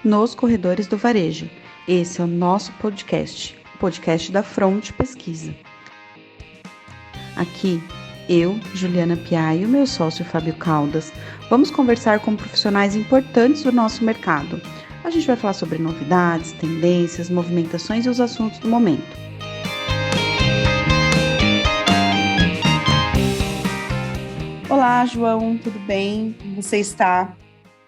nos corredores do varejo. Esse é o nosso podcast, o podcast da Front Pesquisa. Aqui, eu, Juliana Piá e o meu sócio Fábio Caldas, vamos conversar com profissionais importantes do nosso mercado. A gente vai falar sobre novidades, tendências, movimentações e os assuntos do momento. Olá, João, tudo bem? Como você está?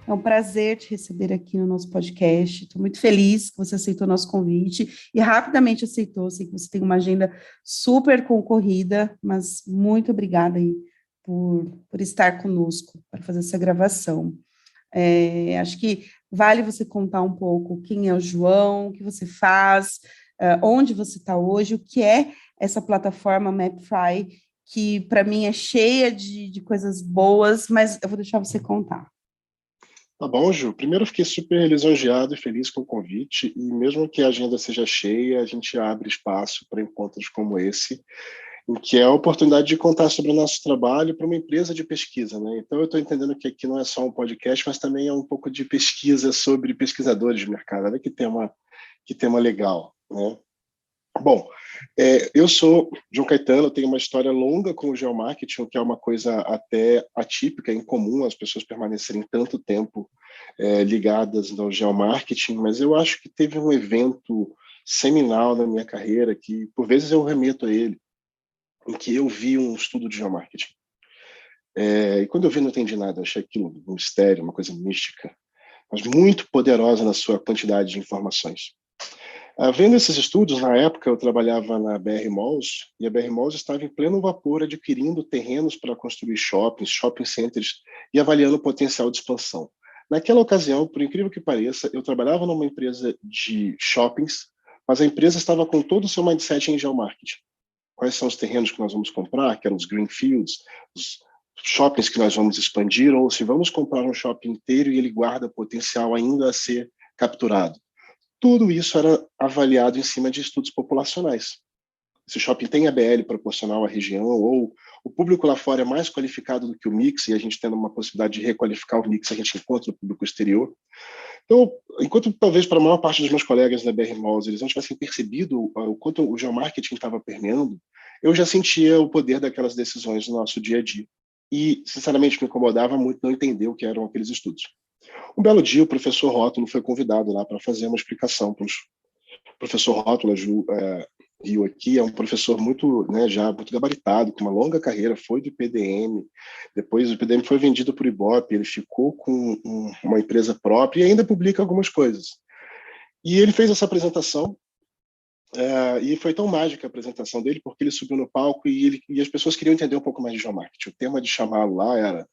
É um prazer te receber aqui no nosso podcast. Estou muito feliz que você aceitou o nosso convite e rapidamente aceitou. Sei que você tem uma agenda super concorrida, mas muito obrigada aí por estar conosco para fazer essa gravação. Acho que vale você contar um pouco quem é o João, o que você faz, onde você está hoje, o que é essa plataforma MapFry, que para mim é cheia de coisas boas, mas eu vou deixar você contar. Tá bom, Ju. Primeiro, eu fiquei super lisonjeado e feliz com o convite, e mesmo que a agenda seja cheia, a gente abre espaço para encontros como esse, em que é a oportunidade de contar sobre o nosso trabalho para uma empresa de pesquisa, né? Então, eu estou entendendo que aqui não é só um podcast, mas também é um pouco de pesquisa sobre pesquisadores de mercado. Olha que tema legal, né? Bom, eu sou João Caetano, tenho uma história longa com o geomarketing, o que é uma coisa até atípica, incomum as pessoas permanecerem tanto tempo ligadas ao geomarketing, mas eu acho que teve um evento seminal na minha carreira que, por vezes, eu remeto a ele, em que eu vi um estudo de geomarketing. E quando eu vi, não entendi nada, eu achei aquilo um mistério, uma coisa mística, mas muito poderosa na sua quantidade de informações. Vendo esses estudos, na época eu trabalhava na BR Malls, e a BR Malls estava em pleno vapor adquirindo terrenos para construir shopping centers e avaliando o potencial de expansão. Naquela ocasião, por incrível que pareça, eu trabalhava numa empresa de shoppings, mas a empresa estava com todo o seu mindset em geomarketing. Quais são os terrenos que nós vamos comprar, que eram os greenfields, os shoppings que nós vamos expandir, ou se vamos comprar um shopping inteiro e ele guarda potencial ainda a ser capturado. Tudo isso era avaliado em cima de estudos populacionais. Se o shopping tem ABL proporcional à região, ou o público lá fora é mais qualificado do que o mix, e a gente tendo uma possibilidade de requalificar o mix, a gente encontra o público exterior. Então, enquanto talvez para a maior parte dos meus colegas da BR Malls eles não tivessem percebido o quanto o geomarketing estava permeando, eu já sentia o poder daquelas decisões no nosso dia a dia. E, sinceramente, me incomodava muito não entender o que eram aqueles estudos. Um belo dia, o professor Rótulo foi convidado lá para fazer uma explicação para os... O professor Rótulo, Rio aqui, é um professor muito, né, já muito gabaritado, com uma longa carreira, foi do IPDM, depois o IPDM foi vendido por Ibope, ele ficou com uma empresa própria e ainda publica algumas coisas. E ele fez essa apresentação, e foi tão mágica a apresentação dele, porque ele subiu no palco e as pessoas queriam entender um pouco mais de geomarketing. O tema de chamá-lo lá era...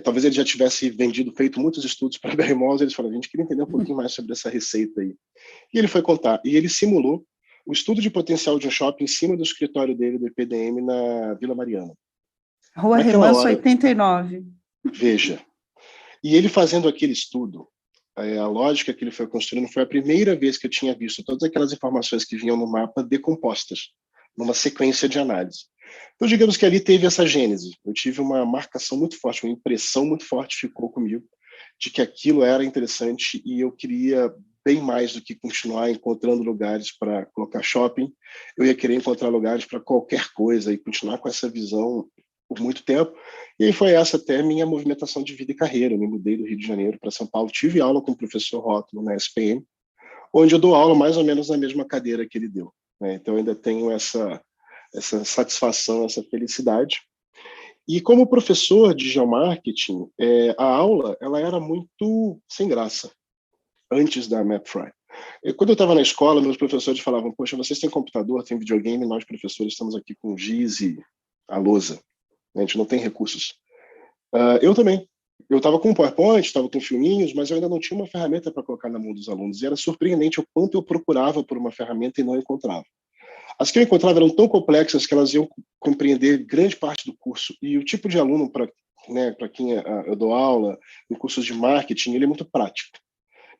talvez ele já tivesse feito muitos estudos para a BR Malls, eles falaram, a gente queria entender um pouquinho mais sobre essa receita aí. E ele foi contar, e ele simulou o estudo de potencial de um shopping em cima do escritório dele, do IPDM, na Vila Mariana. Rua Naquela Remanso, hora, 89. veja, e ele fazendo aquele estudo, a lógica que ele foi construindo foi a primeira vez que eu tinha visto todas aquelas informações que vinham no mapa decompostas, numa sequência de análise. Então, digamos que ali teve essa gênese. Eu tive uma marcação muito forte, uma impressão muito forte ficou comigo de que aquilo era interessante e eu queria bem mais do que continuar encontrando lugares para colocar shopping. Eu ia querer encontrar lugares para qualquer coisa e continuar com essa visão por muito tempo. E aí foi essa até minha movimentação de vida e carreira. Eu me mudei do Rio de Janeiro para São Paulo, tive aula com o professor Rótulo na SPM, onde eu dou aula mais ou menos na mesma cadeira que ele deu. Então, eu ainda tenho essa satisfação, essa felicidade. E como professor de geomarketing, a aula ela era muito sem graça, antes da MapFry. Quando eu estava na escola, meus professores falavam, poxa, vocês têm computador, têm videogame, nós professores estamos aqui com o giz e a lousa. A gente não tem recursos. Eu também. Eu estava com um PowerPoint, estava com filminhos, mas eu ainda não tinha uma ferramenta para colocar na mão dos alunos. E era surpreendente o quanto eu procurava por uma ferramenta e não encontrava. As que eu encontrava eram tão complexas que elas iam compreender grande parte do curso. E o tipo de aluno para quem eu dou aula, em cursos de marketing, ele é muito prático.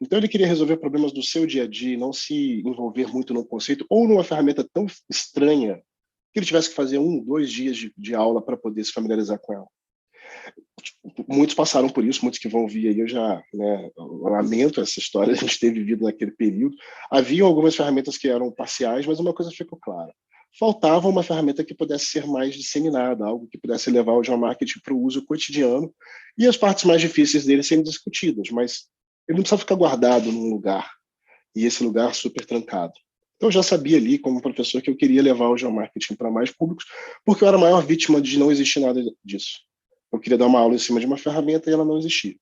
Então, ele queria resolver problemas do seu dia a dia, não se envolver muito no conceito ou numa ferramenta tão estranha que ele tivesse que fazer 1, 2 dias de aula para poder se familiarizar com ela. Muitos passaram por isso, muitos que vão vir aí, eu já, né, eu lamento essa história, a gente ter vivido naquele período. Havia algumas ferramentas que eram parciais, mas uma coisa ficou clara. Faltava uma ferramenta que pudesse ser mais disseminada, algo que pudesse levar o geomarketing para o uso cotidiano e as partes mais difíceis dele serem discutidas, mas ele não precisava ficar guardado num lugar, e esse lugar super trancado. Então, eu já sabia ali, como professor, que eu queria levar o geomarketing para mais públicos, porque eu era a maior vítima de não existir nada disso. Eu queria dar uma aula em cima de uma ferramenta e ela não existia.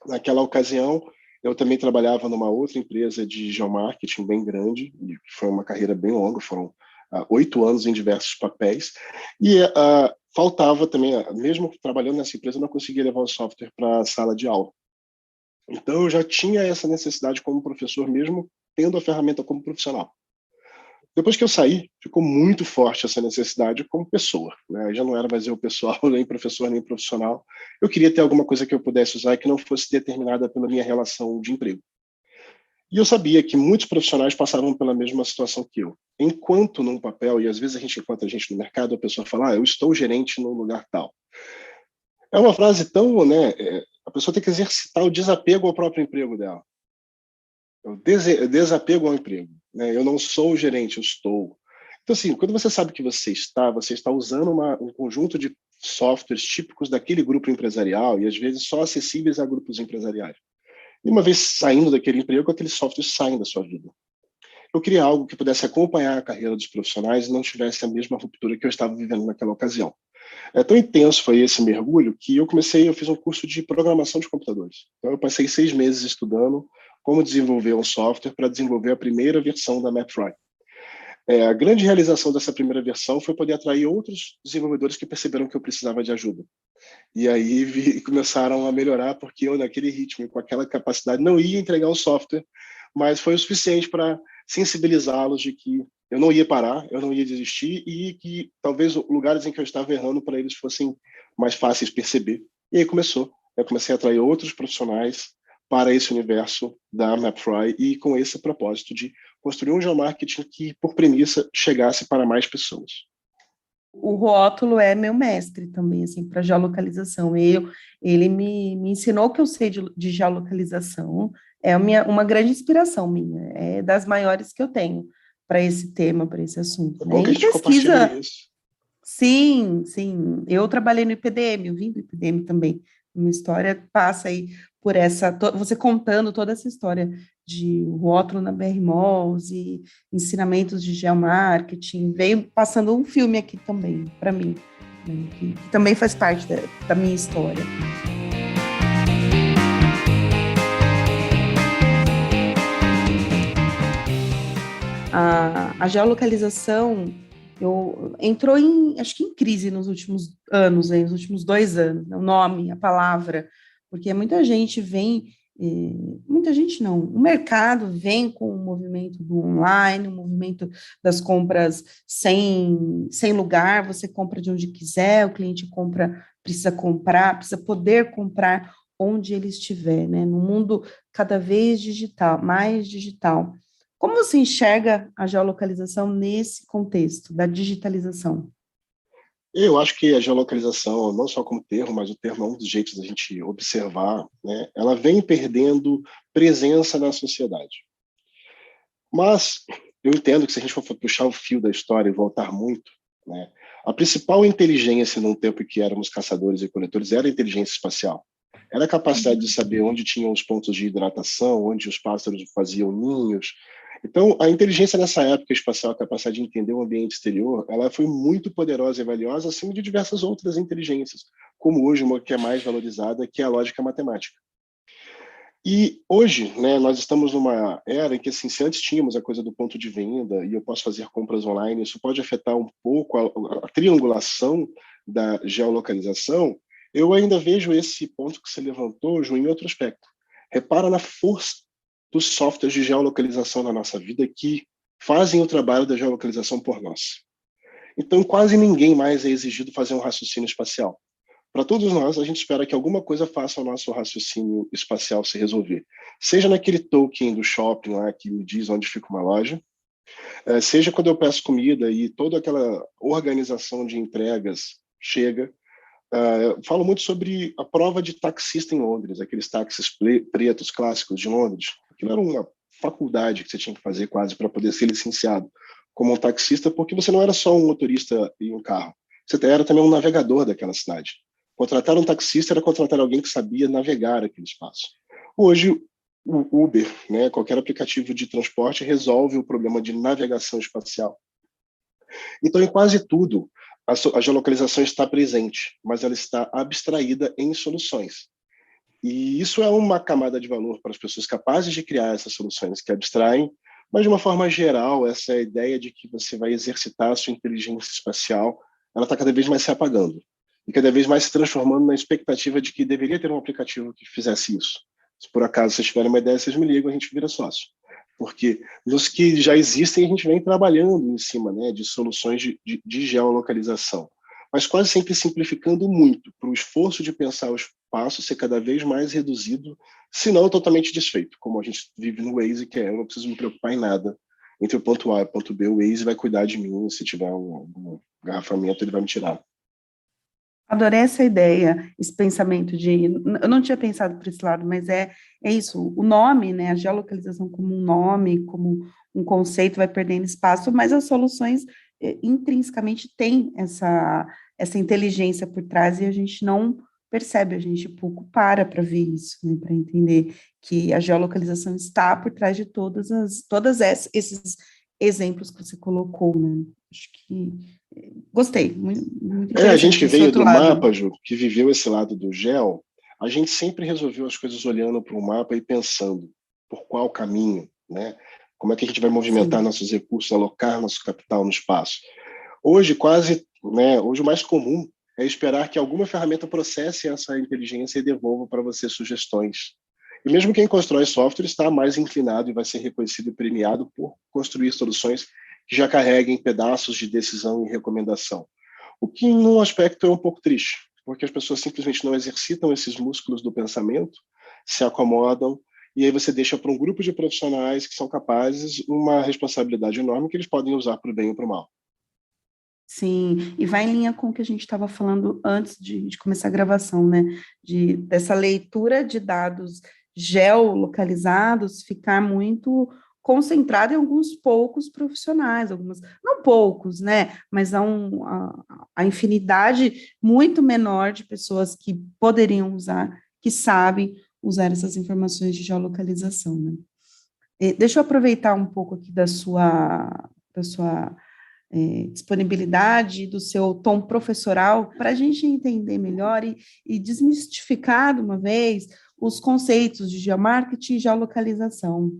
Naquela ocasião, eu também trabalhava numa outra empresa de geomarketing bem grande, e foi uma carreira bem longa, foram 8 anos em diversos papéis, e faltava também, mesmo trabalhando nessa empresa, eu não conseguia levar o software para a sala de aula. Então, eu já tinha essa necessidade como professor, mesmo tendo a ferramenta como profissional. Depois que eu saí, ficou muito forte essa necessidade como pessoa, né? Já não era mais eu pessoal, nem professor, nem profissional. Eu queria ter alguma coisa que eu pudesse usar e que não fosse determinada pela minha relação de emprego. E eu sabia que muitos profissionais passavam pela mesma situação que eu. Enquanto num papel, e às vezes a gente encontra a gente no mercado, a pessoa fala, eu estou gerente no lugar tal. É uma frase tão, né, a pessoa tem que exercitar o desapego ao próprio emprego dela. O desapego ao emprego, né? Eu não sou o gerente, eu estou. Então, assim, quando você sabe que você está usando um conjunto de softwares típicos daquele grupo empresarial e, às vezes, só acessíveis a grupos empresariais. E uma vez saindo daquele emprego, aqueles softwares saem da sua vida. Eu queria algo que pudesse acompanhar a carreira dos profissionais e não tivesse a mesma ruptura que eu estava vivendo naquela ocasião. É tão intenso foi esse mergulho que eu fiz um curso de programação de computadores. Então, eu passei 6 meses estudando como desenvolver um software para desenvolver a primeira versão da MapFry. A grande realização dessa primeira versão foi poder atrair outros desenvolvedores que perceberam que eu precisava de ajuda. E aí começaram a melhorar, porque eu, naquele ritmo, com aquela capacidade, não ia entregar o software, mas foi o suficiente para sensibilizá-los de que eu não ia parar, eu não ia desistir e que talvez lugares em que eu estava errando para eles fossem mais fáceis de perceber. E aí começou. Eu comecei a atrair outros profissionais para esse universo da MapFry e com esse propósito de construir um geomarketing que, por premissa, chegasse para mais pessoas. O rótulo é meu mestre também, assim, para geolocalização. Ele me ensinou o que eu sei de geolocalização, é uma grande inspiração minha, é das maiores que eu tenho para esse tema, para esse assunto. É bom Né? que a E gente compartilhe pesquisa, isso. sim, sim. Eu trabalhei no IPDM, eu vim do IPDM também. Minha história passa aí por você contando toda essa história de rótulo na BR Malls e ensinamentos de geomarketing, veio passando um filme aqui também, para mim, né, que também faz parte da minha história. A geolocalização entrou acho que em crise nos últimos anos, nos últimos 2 anos, né, o nome, a palavra, porque muita gente muita gente não, o mercado vem com o movimento do online, o movimento das compras sem lugar, você compra de onde quiser, o cliente precisa poder comprar onde ele estiver, né, no mundo cada vez digital, mais digital. Como você enxerga a geolocalização nesse contexto da digitalização? Eu acho que a geolocalização, não só como termo, mas o termo é um dos jeitos da gente observar, né? Ela vem perdendo presença na sociedade. Mas eu entendo que se a gente for puxar o fio da história e voltar muito, né, a principal inteligência num tempo em que éramos caçadores e coletores era a inteligência espacial. Era a capacidade de saber onde tinham os pontos de hidratação, onde os pássaros faziam ninhos. Então, a inteligência nessa época espacial, a capacidade de entender o ambiente exterior, ela foi muito poderosa e valiosa, acima de diversas outras inteligências, como hoje uma que é mais valorizada, que é a lógica matemática. E hoje, né, nós estamos numa era em que, assim, se antes tínhamos a coisa do ponto de venda e eu posso fazer compras online, isso pode afetar um pouco a triangulação da geolocalização, eu ainda vejo esse ponto que você levantou, Ju, em outro aspecto. Repara na força dos softwares de geolocalização na nossa vida que fazem o trabalho da geolocalização por nós. Então, quase ninguém mais é exigido fazer um raciocínio espacial. Para todos nós, a gente espera que alguma coisa faça o nosso raciocínio espacial se resolver. Seja naquele token do shopping lá que me diz onde fica uma loja, seja quando eu peço comida e toda aquela organização de entregas chega, Eu falo muito sobre a prova de taxista em Londres, aqueles táxis pretos clássicos de Londres. Aquilo era uma faculdade que você tinha que fazer quase para poder ser licenciado como um taxista, porque você não era só um motorista e um carro, você era também um navegador daquela cidade. Contratar um taxista era contratar alguém que sabia navegar aquele espaço. Hoje, o Uber, né, qualquer aplicativo de transporte, resolve o problema de navegação espacial. Então, em quase tudo, a geolocalização está presente, mas ela está abstraída em soluções. E isso é uma camada de valor para as pessoas capazes de criar essas soluções que abstraem, mas de uma forma geral, essa ideia de que você vai exercitar a sua inteligência espacial, ela está cada vez mais se apagando e cada vez mais se transformando na expectativa de que deveria ter um aplicativo que fizesse isso. Se por acaso vocês tiverem uma ideia, vocês me ligam, a gente vira sócio. Porque nos que já existem, a gente vem trabalhando em cima, né, de soluções de geolocalização, mas quase sempre simplificando muito, para o esforço de pensar o espaço ser cada vez mais reduzido, se não totalmente desfeito, como a gente vive no Waze, que eu não preciso me preocupar em nada. Entre o ponto A e o ponto B, o Waze vai cuidar de mim, se tiver um garrafamento, ele vai me tirar. Adorei essa ideia, esse pensamento de. Eu não tinha pensado por esse lado, mas é isso. O nome, né? A geolocalização como um nome, como um conceito, vai perdendo espaço, mas as soluções intrinsecamente têm essa inteligência por trás e a gente não percebe, a gente pouco para ver isso, né? Para entender que a geolocalização está por trás de todas esses exemplos que você colocou, né? Acho que gostei, muito A gente interessante que esse veio outro do lado. mapa, Ju, que viveu esse lado do gel, a gente sempre resolveu as coisas olhando para o mapa e pensando por qual caminho, né? Como é que a gente vai movimentar Sim, nossos recursos, alocar nosso capital no espaço. Hoje, hoje o mais comum é esperar que alguma ferramenta processe essa inteligência e devolva para você sugestões. E mesmo quem constrói software está mais inclinado e vai ser reconhecido e premiado por construir soluções que já carreguem pedaços de decisão e recomendação. O que, num aspecto, é um pouco triste, porque as pessoas simplesmente não exercitam esses músculos do pensamento, se acomodam, e aí você deixa para um grupo de profissionais que são capazes uma responsabilidade enorme que eles podem usar para o bem ou para o mal. sim, e vai em linha com o que a gente estava falando antes de começar a gravação, né? Dessa leitura de dados geolocalizados ficar muito concentrada em alguns poucos profissionais, não poucos, né? Mas a infinidade muito menor de pessoas que poderiam usar, que sabem usar essas informações de geolocalização, né? Deixa eu aproveitar um pouco aqui da sua disponibilidade, do seu tom professoral, para a gente entender melhor e desmistificar de uma vez os conceitos de geomarketing e geolocalização.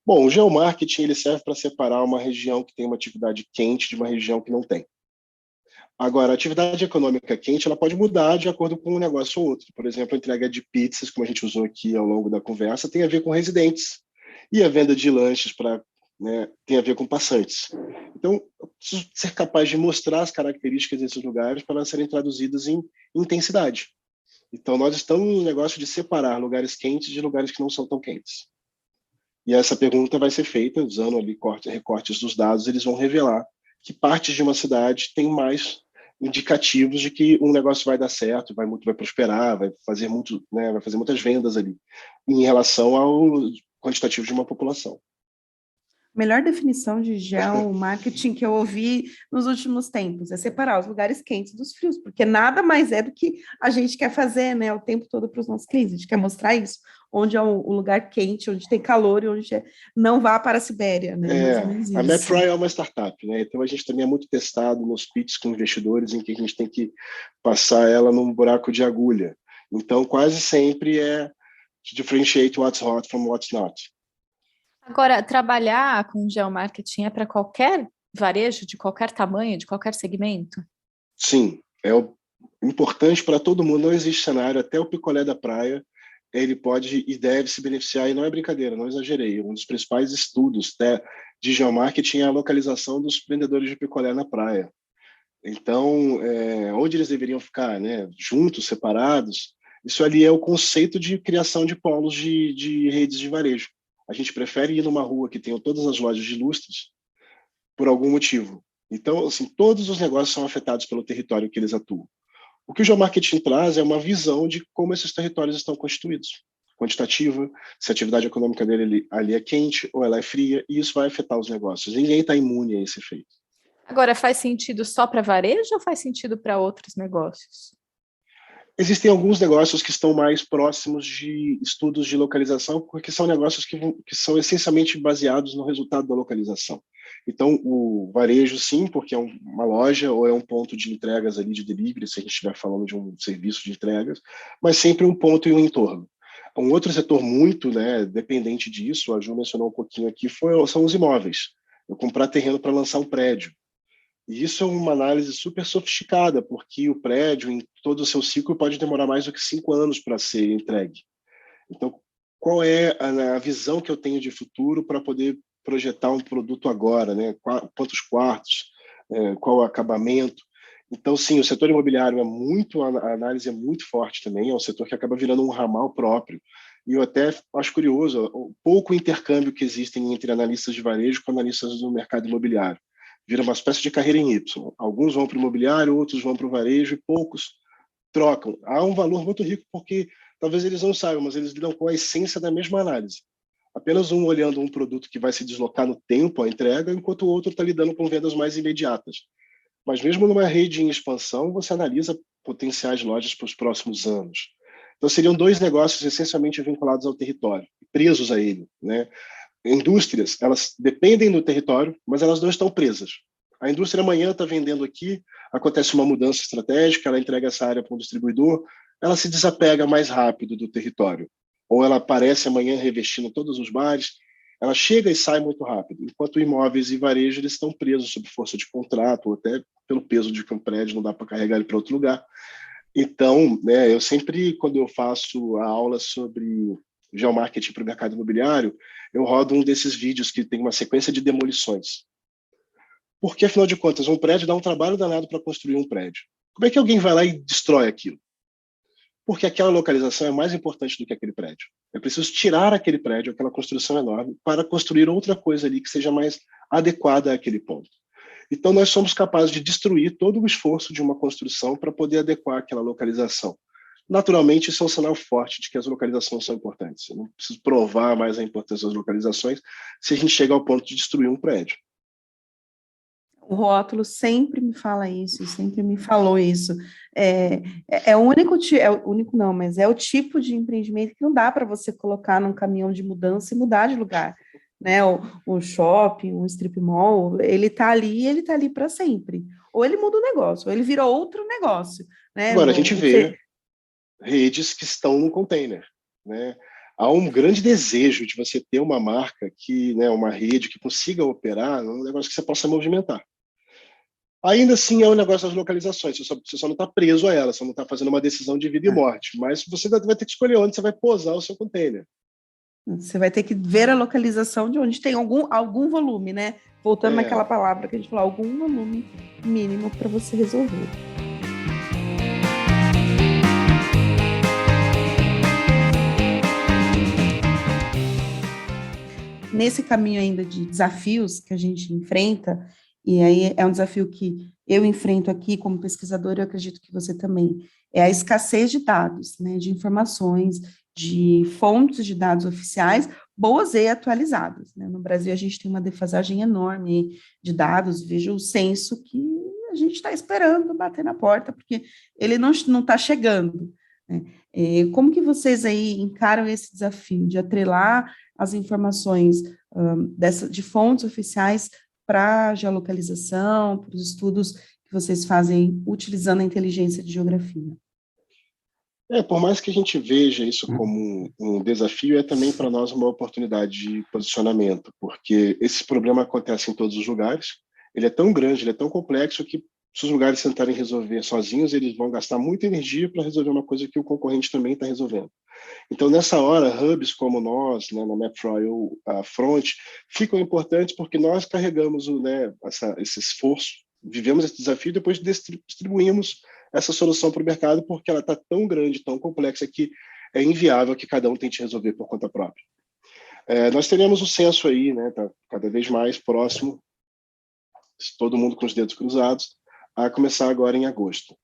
Bom, o geomarketing ele serve para separar uma região que tem uma atividade quente de uma região que não tem. Agora, a atividade econômica quente ela pode mudar de acordo com um negócio ou outro. Por exemplo, a entrega de pizzas, como a gente usou aqui ao longo da conversa, tem a ver com residentes. E a venda de lanches tem a ver com passantes. Então, eu preciso ser capaz de mostrar as características desses lugares para elas serem traduzidas em intensidade. Então, nós estamos no negócio de separar lugares quentes de lugares que não são tão quentes. E essa pergunta vai ser feita usando ali recortes dos dados, eles vão revelar que partes de uma cidade têm mais indicativos de que um negócio vai dar certo, vai prosperar, vai fazer vai fazer muitas vendas ali, em relação ao quantitativo de uma população. Melhor definição de geomarketing que eu ouvi nos últimos tempos é separar os lugares quentes dos frios, porque nada mais é do que a gente quer fazer, né, o tempo todo para os nossos clientes. A gente quer mostrar isso, onde é o lugar quente, onde tem calor e onde não vá para a Sibéria, né? Mais ou menos A isso. MapFry é uma startup, né? Então a gente também é muito testado nos pitches com investidores em que a gente tem que passar ela num buraco de agulha. Então quase sempre é to differentiate what's hot from what's not. Agora, trabalhar com geomarketing é para qualquer varejo, de qualquer tamanho, de qualquer segmento? Sim, importante para todo mundo. Não existe cenário, até o picolé da praia, ele pode e deve se beneficiar, e não é brincadeira, não exagerei. Um dos principais estudos de geomarketing é a localização dos vendedores de picolé na praia. Então, onde eles deveriam ficar, né? Juntos, separados, isso ali é o conceito de criação de polos de redes de varejo. A gente prefere ir numa rua que tenha todas as lojas de lustres por algum motivo. Então, assim, todos os negócios são afetados pelo território que eles atuam. O que o geomarketing traz é uma visão de como esses territórios estão constituídos, quantitativa, se a atividade econômica dele ali é quente ou ela é fria, e isso vai afetar os negócios. Ninguém está imune a esse efeito. Agora, faz sentido só para varejo ou faz sentido para outros negócios? Existem alguns negócios que estão mais próximos de estudos de localização, porque são negócios que são essencialmente baseados no resultado da localização. Então, o varejo, sim, porque é uma loja ou é um ponto de entregas ali de delivery, se a gente estiver falando de um serviço de entregas, mas sempre um ponto e um entorno. Um outro setor muito, né, dependente disso, a Ju mencionou um pouquinho aqui, são os imóveis. Eu comprar terreno para lançar um prédio. E isso é uma análise super sofisticada, porque o prédio, em todo o seu ciclo, pode demorar mais do que 5 anos para ser entregue. Então, qual é a visão que eu tenho de futuro para poder projetar um produto agora, né? Quantos quartos, qual o acabamento? Então, sim, o setor imobiliário a análise é muito forte também, é um setor que acaba virando um ramal próprio. E eu até acho curioso o pouco intercâmbio que existem entre analistas de varejo com analistas do mercado imobiliário. Vira uma espécie de carreira em Y. Alguns vão para o imobiliário, outros vão para o varejo e poucos trocam. Há um valor muito rico porque talvez eles não saibam, mas eles lidam com a essência da mesma análise. Apenas um olhando um produto que vai se deslocar no tempo, a entrega, enquanto o outro está lidando com vendas mais imediatas. Mas mesmo numa rede em expansão, você analisa potenciais lojas para os próximos anos. Então seriam dois negócios essencialmente vinculados ao território, presos a ele, né? Indústrias, elas dependem do território, mas elas não estão presas. A indústria amanhã está vendendo aqui, acontece uma mudança estratégica, ela entrega essa área para um distribuidor, ela se desapega mais rápido do território. Ou ela aparece amanhã revestindo todos os bares, ela chega e sai muito rápido. Enquanto imóveis e varejo, eles estão presos sob força de contrato, ou até pelo peso de que um prédio não dá para carregar ele para outro lugar. Então, né, eu sempre, quando eu faço a aula sobre geomarketing para o mercado imobiliário, eu rodo um desses vídeos que tem uma sequência de demolições. Porque, afinal de contas, um prédio dá um trabalho danado para construir um prédio. Como é que alguém vai lá e destrói aquilo? Porque aquela localização é mais importante do que aquele prédio. É preciso tirar aquele prédio, aquela construção enorme, para construir outra coisa ali que seja mais adequada àquele ponto. Então, nós somos capazes de destruir todo o esforço de uma construção para poder adequar aquela localização. Naturalmente, isso é um sinal forte de que as localizações são importantes. Eu não preciso provar mais a importância das localizações se a gente chega ao ponto de destruir um prédio. O rótulo sempre me fala isso, sempre me falou isso. É o único, não, mas é o tipo de empreendimento que não dá para você colocar num caminhão de mudança e mudar de lugar, né? O shopping, um strip mall, ele está ali para sempre. Ou ele muda o negócio, ou ele vira outro negócio, né? Agora, a gente vê redes que estão no container, né? Há um grande desejo de você ter uma marca que, né, uma rede que consiga operar num negócio que você possa movimentar. Ainda assim é um negócio das localizações, você só não está preso a ela, você não está fazendo uma decisão de vida e morte, mas você vai ter que escolher onde você vai posar o seu container. Você vai ter que ver a localização de onde tem algum volume, né? Voltando naquela palavra que a gente falou, algum volume mínimo para você resolver. Nesse caminho ainda de desafios que a gente enfrenta, e aí é um desafio que eu enfrento aqui como pesquisadora, eu acredito que você também, é a escassez de dados, né, de informações, de fontes de dados oficiais, boas e atualizadas, né? No Brasil, a gente tem uma defasagem enorme de dados, veja o censo que a gente está esperando bater na porta, porque ele não está chegando, né? Como que vocês aí encaram esse desafio de atrelar as informações de fontes oficiais para a geolocalização, para os estudos que vocês fazem utilizando a inteligência de geografia? Por mais que a gente veja isso como um desafio, é também para nós uma oportunidade de posicionamento, porque esse problema acontece em todos os lugares, ele é tão grande, ele é tão complexo que se os lugares tentarem resolver sozinhos, eles vão gastar muita energia para resolver uma coisa que o concorrente também está resolvendo. Então, nessa hora, hubs como nós, né, na MapFry a Front, ficam importantes porque nós carregamos esse esforço, vivemos esse desafio e depois distribuímos essa solução para o mercado porque ela está tão grande, tão complexa que é inviável que cada um tente resolver por conta própria. Nós teremos o censo aí, né, tá cada vez mais próximo, todo mundo com os dedos cruzados, a começar agora em agosto.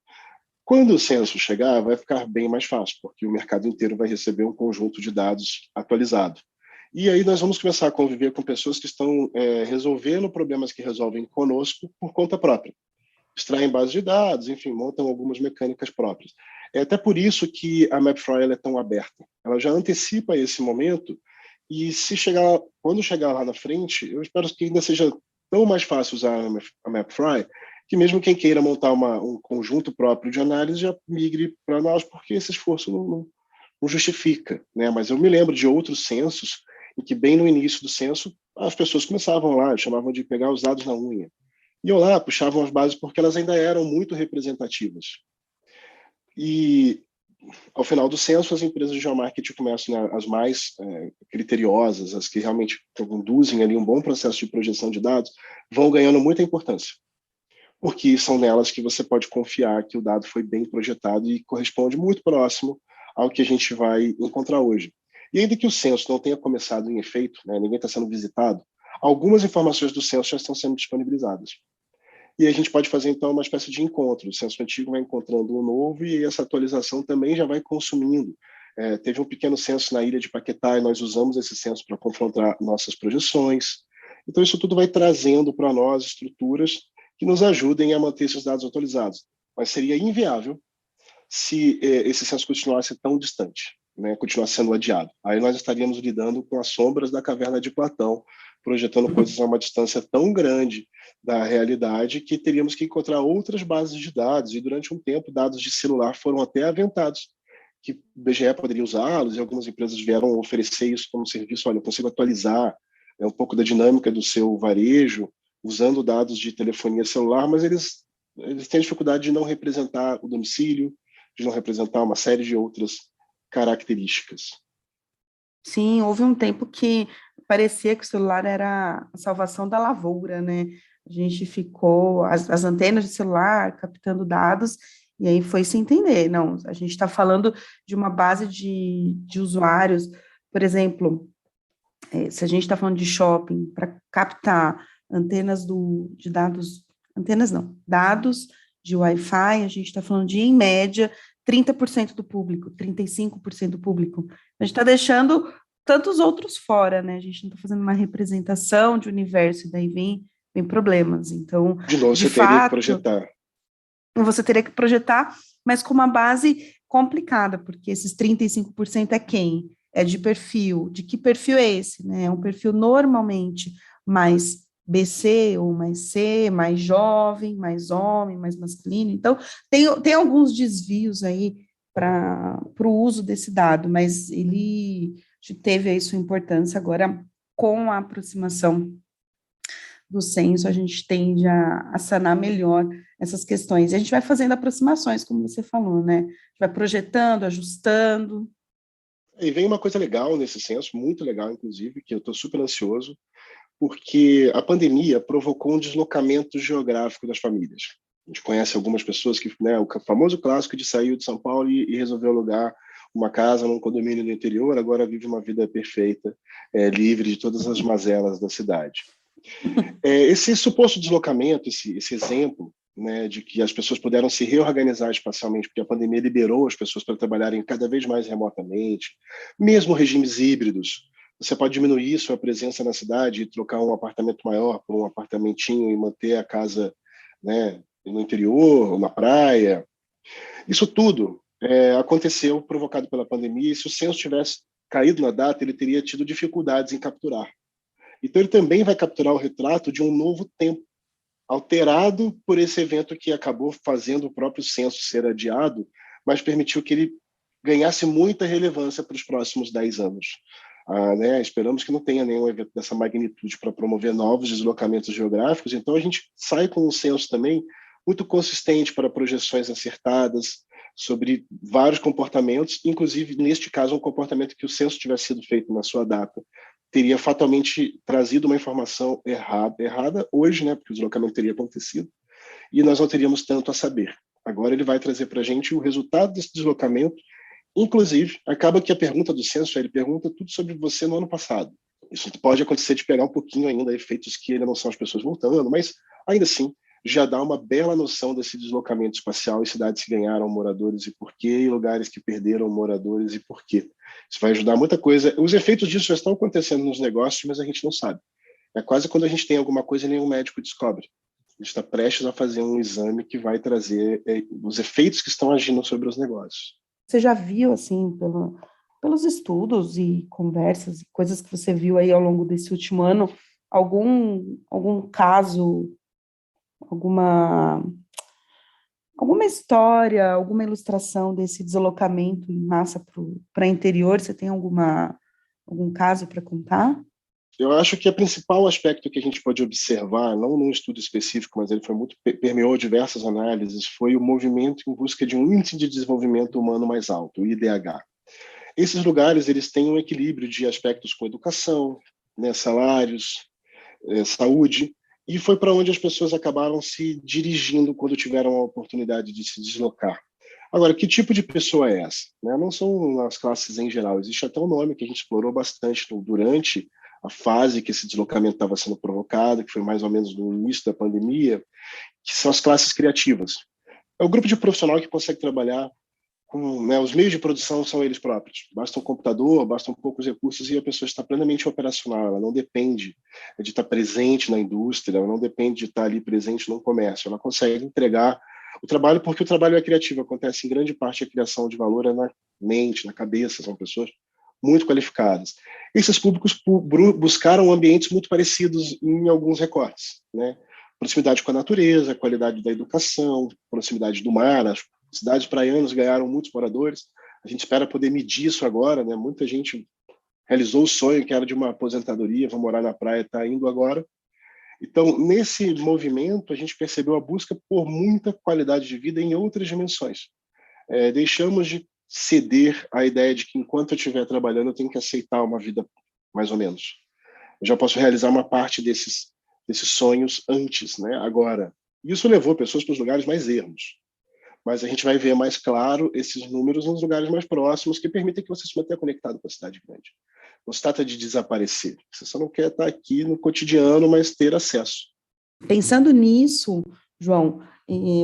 Quando o censo chegar, vai ficar bem mais fácil, porque o mercado inteiro vai receber um conjunto de dados atualizado. E aí nós vamos começar a conviver com pessoas que estão resolvendo problemas que resolvem conosco por conta própria. Extraem bases de dados, enfim, montam algumas mecânicas próprias. É até por isso que a Mapfry ela é tão aberta. Ela já antecipa esse momento e quando chegar lá na frente, eu espero que ainda seja tão mais fácil usar a Mapfry que mesmo quem queira montar um conjunto próprio de análise já migre para nós, porque esse esforço não justifica, né? Mas eu me lembro de outros censos em que bem no início do censo as pessoas começavam lá, chamavam de pegar os dados na unha. Iam lá, puxavam as bases porque elas ainda eram muito representativas. E ao final do censo, as empresas de geomarketing começam, né, as mais criteriosas, as que realmente conduzem ali um bom processo de projeção de dados, vão ganhando muita importância, porque são nelas que você pode confiar que o dado foi bem projetado e corresponde muito próximo ao que a gente vai encontrar hoje. E ainda que o censo não tenha começado em efeito, né, ninguém está sendo visitado, algumas informações do censo já estão sendo disponibilizadas. E a gente pode fazer, então, uma espécie de encontro. O censo antigo vai encontrando o novo e essa atualização também já vai consumindo. Teve um pequeno censo na ilha de Paquetá e nós usamos esse censo para confrontar nossas projeções. Então, isso tudo vai trazendo para nós estruturas que nos ajudem a manter esses dados atualizados. Mas seria inviável se esse censo continuasse tão distante, né, continuasse sendo adiado. Aí nós estaríamos lidando com as sombras da caverna de Platão, projetando coisas a uma distância tão grande da realidade que teríamos que encontrar outras bases de dados, e durante um tempo dados de celular foram até aventados, que o BGE poderia usá-los, e algumas empresas vieram oferecer isso como serviço. Olha, eu consigo atualizar um pouco da dinâmica do seu varejo, usando dados de telefonia celular, mas eles têm a dificuldade de não representar o domicílio, de não representar uma série de outras características. Sim, houve um tempo que parecia que o celular era a salvação da lavoura, né? A gente ficou, as antenas de celular captando dados, e aí foi se entender. Não, a gente está falando de uma base de usuários, por exemplo, se a gente está falando de shopping, para captar de dados, antenas não, dados de Wi-Fi, a gente está falando de, em média, 30% do público, 35% do público. A gente está deixando tantos outros fora, né? A gente não está fazendo uma representação de universo, e daí vem problemas. Então, de novo, de você teria que fato, projetar. você teria que projetar, mas com uma base complicada, porque esses 35% é quem? É de perfil. De que perfil é esse? Né? É um perfil normalmente mais BC ou mais C, mais jovem, mais homem, mais masculino. Então, tem alguns desvios aí para o uso desse dado, mas ele teve aí sua importância. Agora, com a aproximação do censo, a gente tende a sanar melhor essas questões. E a gente vai fazendo aproximações, como você falou, né? A gente vai projetando, ajustando. E vem uma coisa legal nesse censo, muito legal, inclusive, que eu estou super ansioso, porque a pandemia provocou um deslocamento geográfico das famílias. A gente conhece algumas pessoas que, né, o famoso clássico de sair de São Paulo e resolveu alugar uma casa num condomínio do interior, agora vive uma vida perfeita, livre de todas as mazelas da cidade. Esse suposto deslocamento, esse exemplo, né, de que as pessoas puderam se reorganizar espacialmente, porque a pandemia liberou as pessoas para trabalharem cada vez mais remotamente, mesmo regimes híbridos. Você pode diminuir sua presença na cidade e trocar um apartamento maior por um apartamentinho e manter a casa, né, no interior, ou na praia. Isso tudo aconteceu provocado pela pandemia, e se o censo tivesse caído na data, ele teria tido dificuldades em capturar. Então, ele também vai capturar o retrato de um novo tempo, alterado por esse evento que acabou fazendo o próprio censo ser adiado, mas permitiu que ele ganhasse muita relevância para os próximos 10 anos. Né? Esperamos que não tenha nenhum evento dessa magnitude para promover novos deslocamentos geográficos, então a gente sai com um censo também muito consistente para projeções acertadas sobre vários comportamentos, inclusive, neste caso, um comportamento que o censo tivesse sido feito na sua data teria fatalmente trazido uma informação errada hoje, né, porque o deslocamento teria acontecido, e nós não teríamos tanto a saber. Agora ele vai trazer para a gente o resultado desse deslocamento, inclusive, acaba que a pergunta do censo, ele pergunta tudo sobre você no ano passado. Isso pode acontecer de pegar um pouquinho ainda, efeitos que ainda não são as pessoas voltando, mas ainda assim, já dá uma bela noção desse deslocamento espacial e cidades que ganharam moradores e por quê, e lugares que perderam moradores e por quê. Isso vai ajudar muita coisa. Os efeitos disso já estão acontecendo nos negócios, mas a gente não sabe. É quase quando a gente tem alguma coisa e nenhum médico descobre. A gente está prestes a fazer um exame que vai trazer os efeitos que estão agindo sobre os negócios. Você já viu, assim, pelos estudos e conversas e coisas que você viu aí ao longo desse último ano, algum caso, alguma história, alguma ilustração desse deslocamento em massa para interior? Você tem algum caso para contar? Eu acho que o principal aspecto que a gente pode observar, não num estudo específico, mas ele permeou diversas análises, foi o movimento em busca de um índice de desenvolvimento humano mais alto, o IDH. Esses lugares eles têm um equilíbrio de aspectos com educação, né, salários, saúde, e foi para onde as pessoas acabaram se dirigindo quando tiveram a oportunidade de se deslocar. Agora, que tipo de pessoa é essa? Não são as classes em geral, existe até um nome que a gente explorou bastante durante a fase que esse deslocamento estava sendo provocado, que foi mais ou menos no início da pandemia, que são as classes criativas. É o grupo de profissional que consegue trabalhar com, os meios de produção são eles próprios. Basta um computador, bastam poucos recursos e a pessoa está plenamente operacional. Ela não depende de estar presente na indústria, ela não depende de estar ali presente no comércio. Ela consegue entregar o trabalho, porque o trabalho é criativo. Acontece em grande parte a criação de valor é na mente, na cabeça. São pessoas muito qualificadas. Esses públicos buscaram ambientes muito parecidos em alguns recortes, né? Proximidade com a natureza, qualidade da educação, proximidade do mar. As cidades praianas ganharam muitos moradores. A gente espera poder medir isso agora, né? Muita gente realizou o sonho que era de uma aposentadoria, vou morar na praia, está indo agora. Então, nesse movimento, a gente percebeu a busca por muita qualidade de vida em outras dimensões. Deixamos de ceder à ideia de que enquanto eu estiver trabalhando eu tenho que aceitar uma vida mais ou menos. Eu já posso realizar uma parte desses sonhos antes, né? Agora. Isso levou pessoas para os lugares mais ermos. Mas a gente vai ver mais claro esses números nos lugares mais próximos que permitem que você se mantenha conectado com a cidade grande. Não se trata de desaparecer. Você só não quer estar aqui no cotidiano, mas ter acesso. Pensando nisso, João,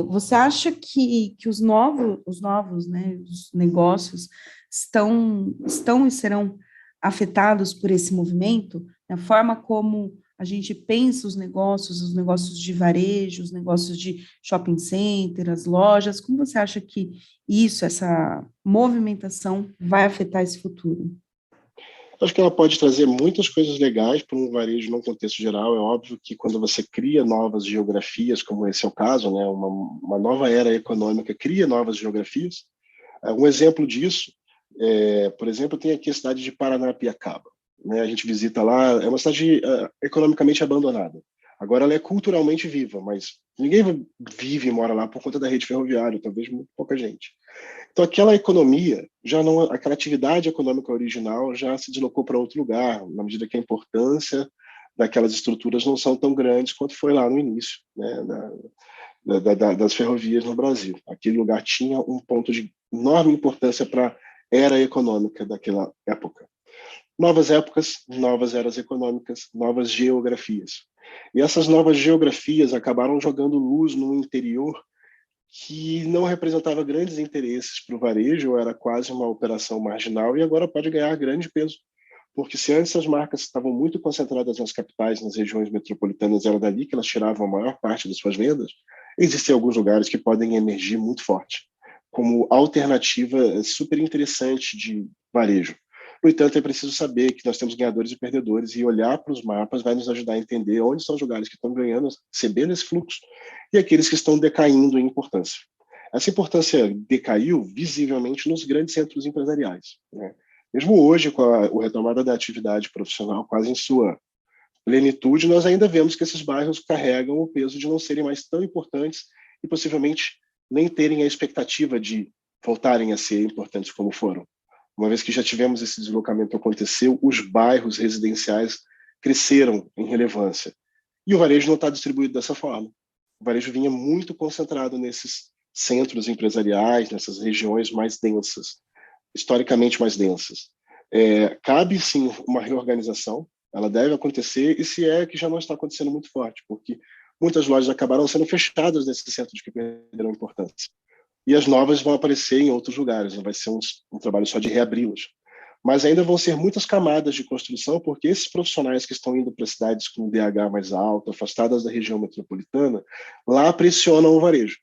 você acha que os novos, né, os negócios estão e serão afetados por esse movimento? A forma como a gente pensa os negócios de varejo, os negócios de shopping center, as lojas, como você acha que essa movimentação vai afetar esse futuro? Acho que ela pode trazer muitas coisas legais para um varejo num contexto geral. É óbvio que quando você cria novas geografias, como esse é o caso, né, uma nova era econômica cria novas geografias. Um exemplo disso, por exemplo, tem aqui a cidade de Paranapiacaba. Né, a gente visita lá, é uma cidade economicamente abandonada. Agora ela é culturalmente viva, mas ninguém vive e mora lá por conta da rede ferroviária, talvez muito pouca gente. Então, aquela economia, aquela atividade econômica original já se deslocou para outro lugar, na medida que a importância daquelas estruturas não são tão grandes quanto foi lá no início, né, das ferrovias no Brasil. Aquele lugar tinha um ponto de enorme importância para a era econômica daquela época. Novas épocas, novas eras econômicas, novas geografias. E essas novas geografias acabaram jogando luz no interior que não representava grandes interesses para o varejo, era quase uma operação marginal e agora pode ganhar grande peso. Porque se antes as marcas estavam muito concentradas nas capitais, nas regiões metropolitanas, era dali que elas tiravam a maior parte das suas vendas, existem alguns lugares que podem emergir muito forte, como alternativa super interessante de varejo. No entanto, é preciso saber que nós temos ganhadores e perdedores e olhar para os mapas vai nos ajudar a entender onde são os lugares que estão ganhando, recebendo esse fluxo e aqueles que estão decaindo em importância. Essa importância decaiu visivelmente nos grandes centros empresariais, né? Mesmo hoje, com a retomada da atividade profissional quase em sua plenitude, nós ainda vemos que esses bairros carregam o peso de não serem mais tão importantes e possivelmente nem terem a expectativa de voltarem a ser importantes como foram. Uma vez que já tivemos esse deslocamento aconteceu, os bairros residenciais cresceram em relevância. E o varejo não está distribuído dessa forma. O varejo vinha muito concentrado nesses centros empresariais, nessas regiões mais densas, historicamente mais densas. Cabe, sim, uma reorganização, ela deve acontecer, e se é que já não está acontecendo muito forte, porque muitas lojas acabaram sendo fechadas nesses centros que perderam importância. E as novas vão aparecer em outros lugares, não vai ser um trabalho só de reabri-las. Mas ainda vão ser muitas camadas de construção, porque esses profissionais que estão indo para cidades com DH mais alto, afastadas da região metropolitana, lá pressionam o varejo.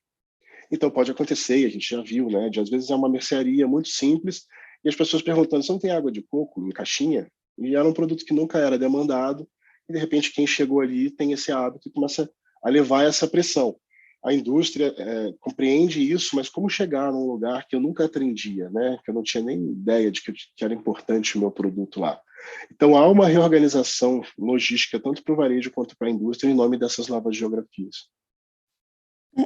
Então pode acontecer, e a gente já viu, né, de às vezes é uma mercearia muito simples, e as pessoas perguntando, você não tem água de coco em caixinha? E era um produto que nunca era demandado, e de repente quem chegou ali tem esse hábito e começa a levar essa pressão. A indústria compreende isso, mas como chegar num lugar que eu nunca atendia, né? Que eu não tinha nem ideia de que era importante o meu produto lá. Então, há uma reorganização logística, tanto para o varejo quanto para a indústria, em nome dessas novas geografias.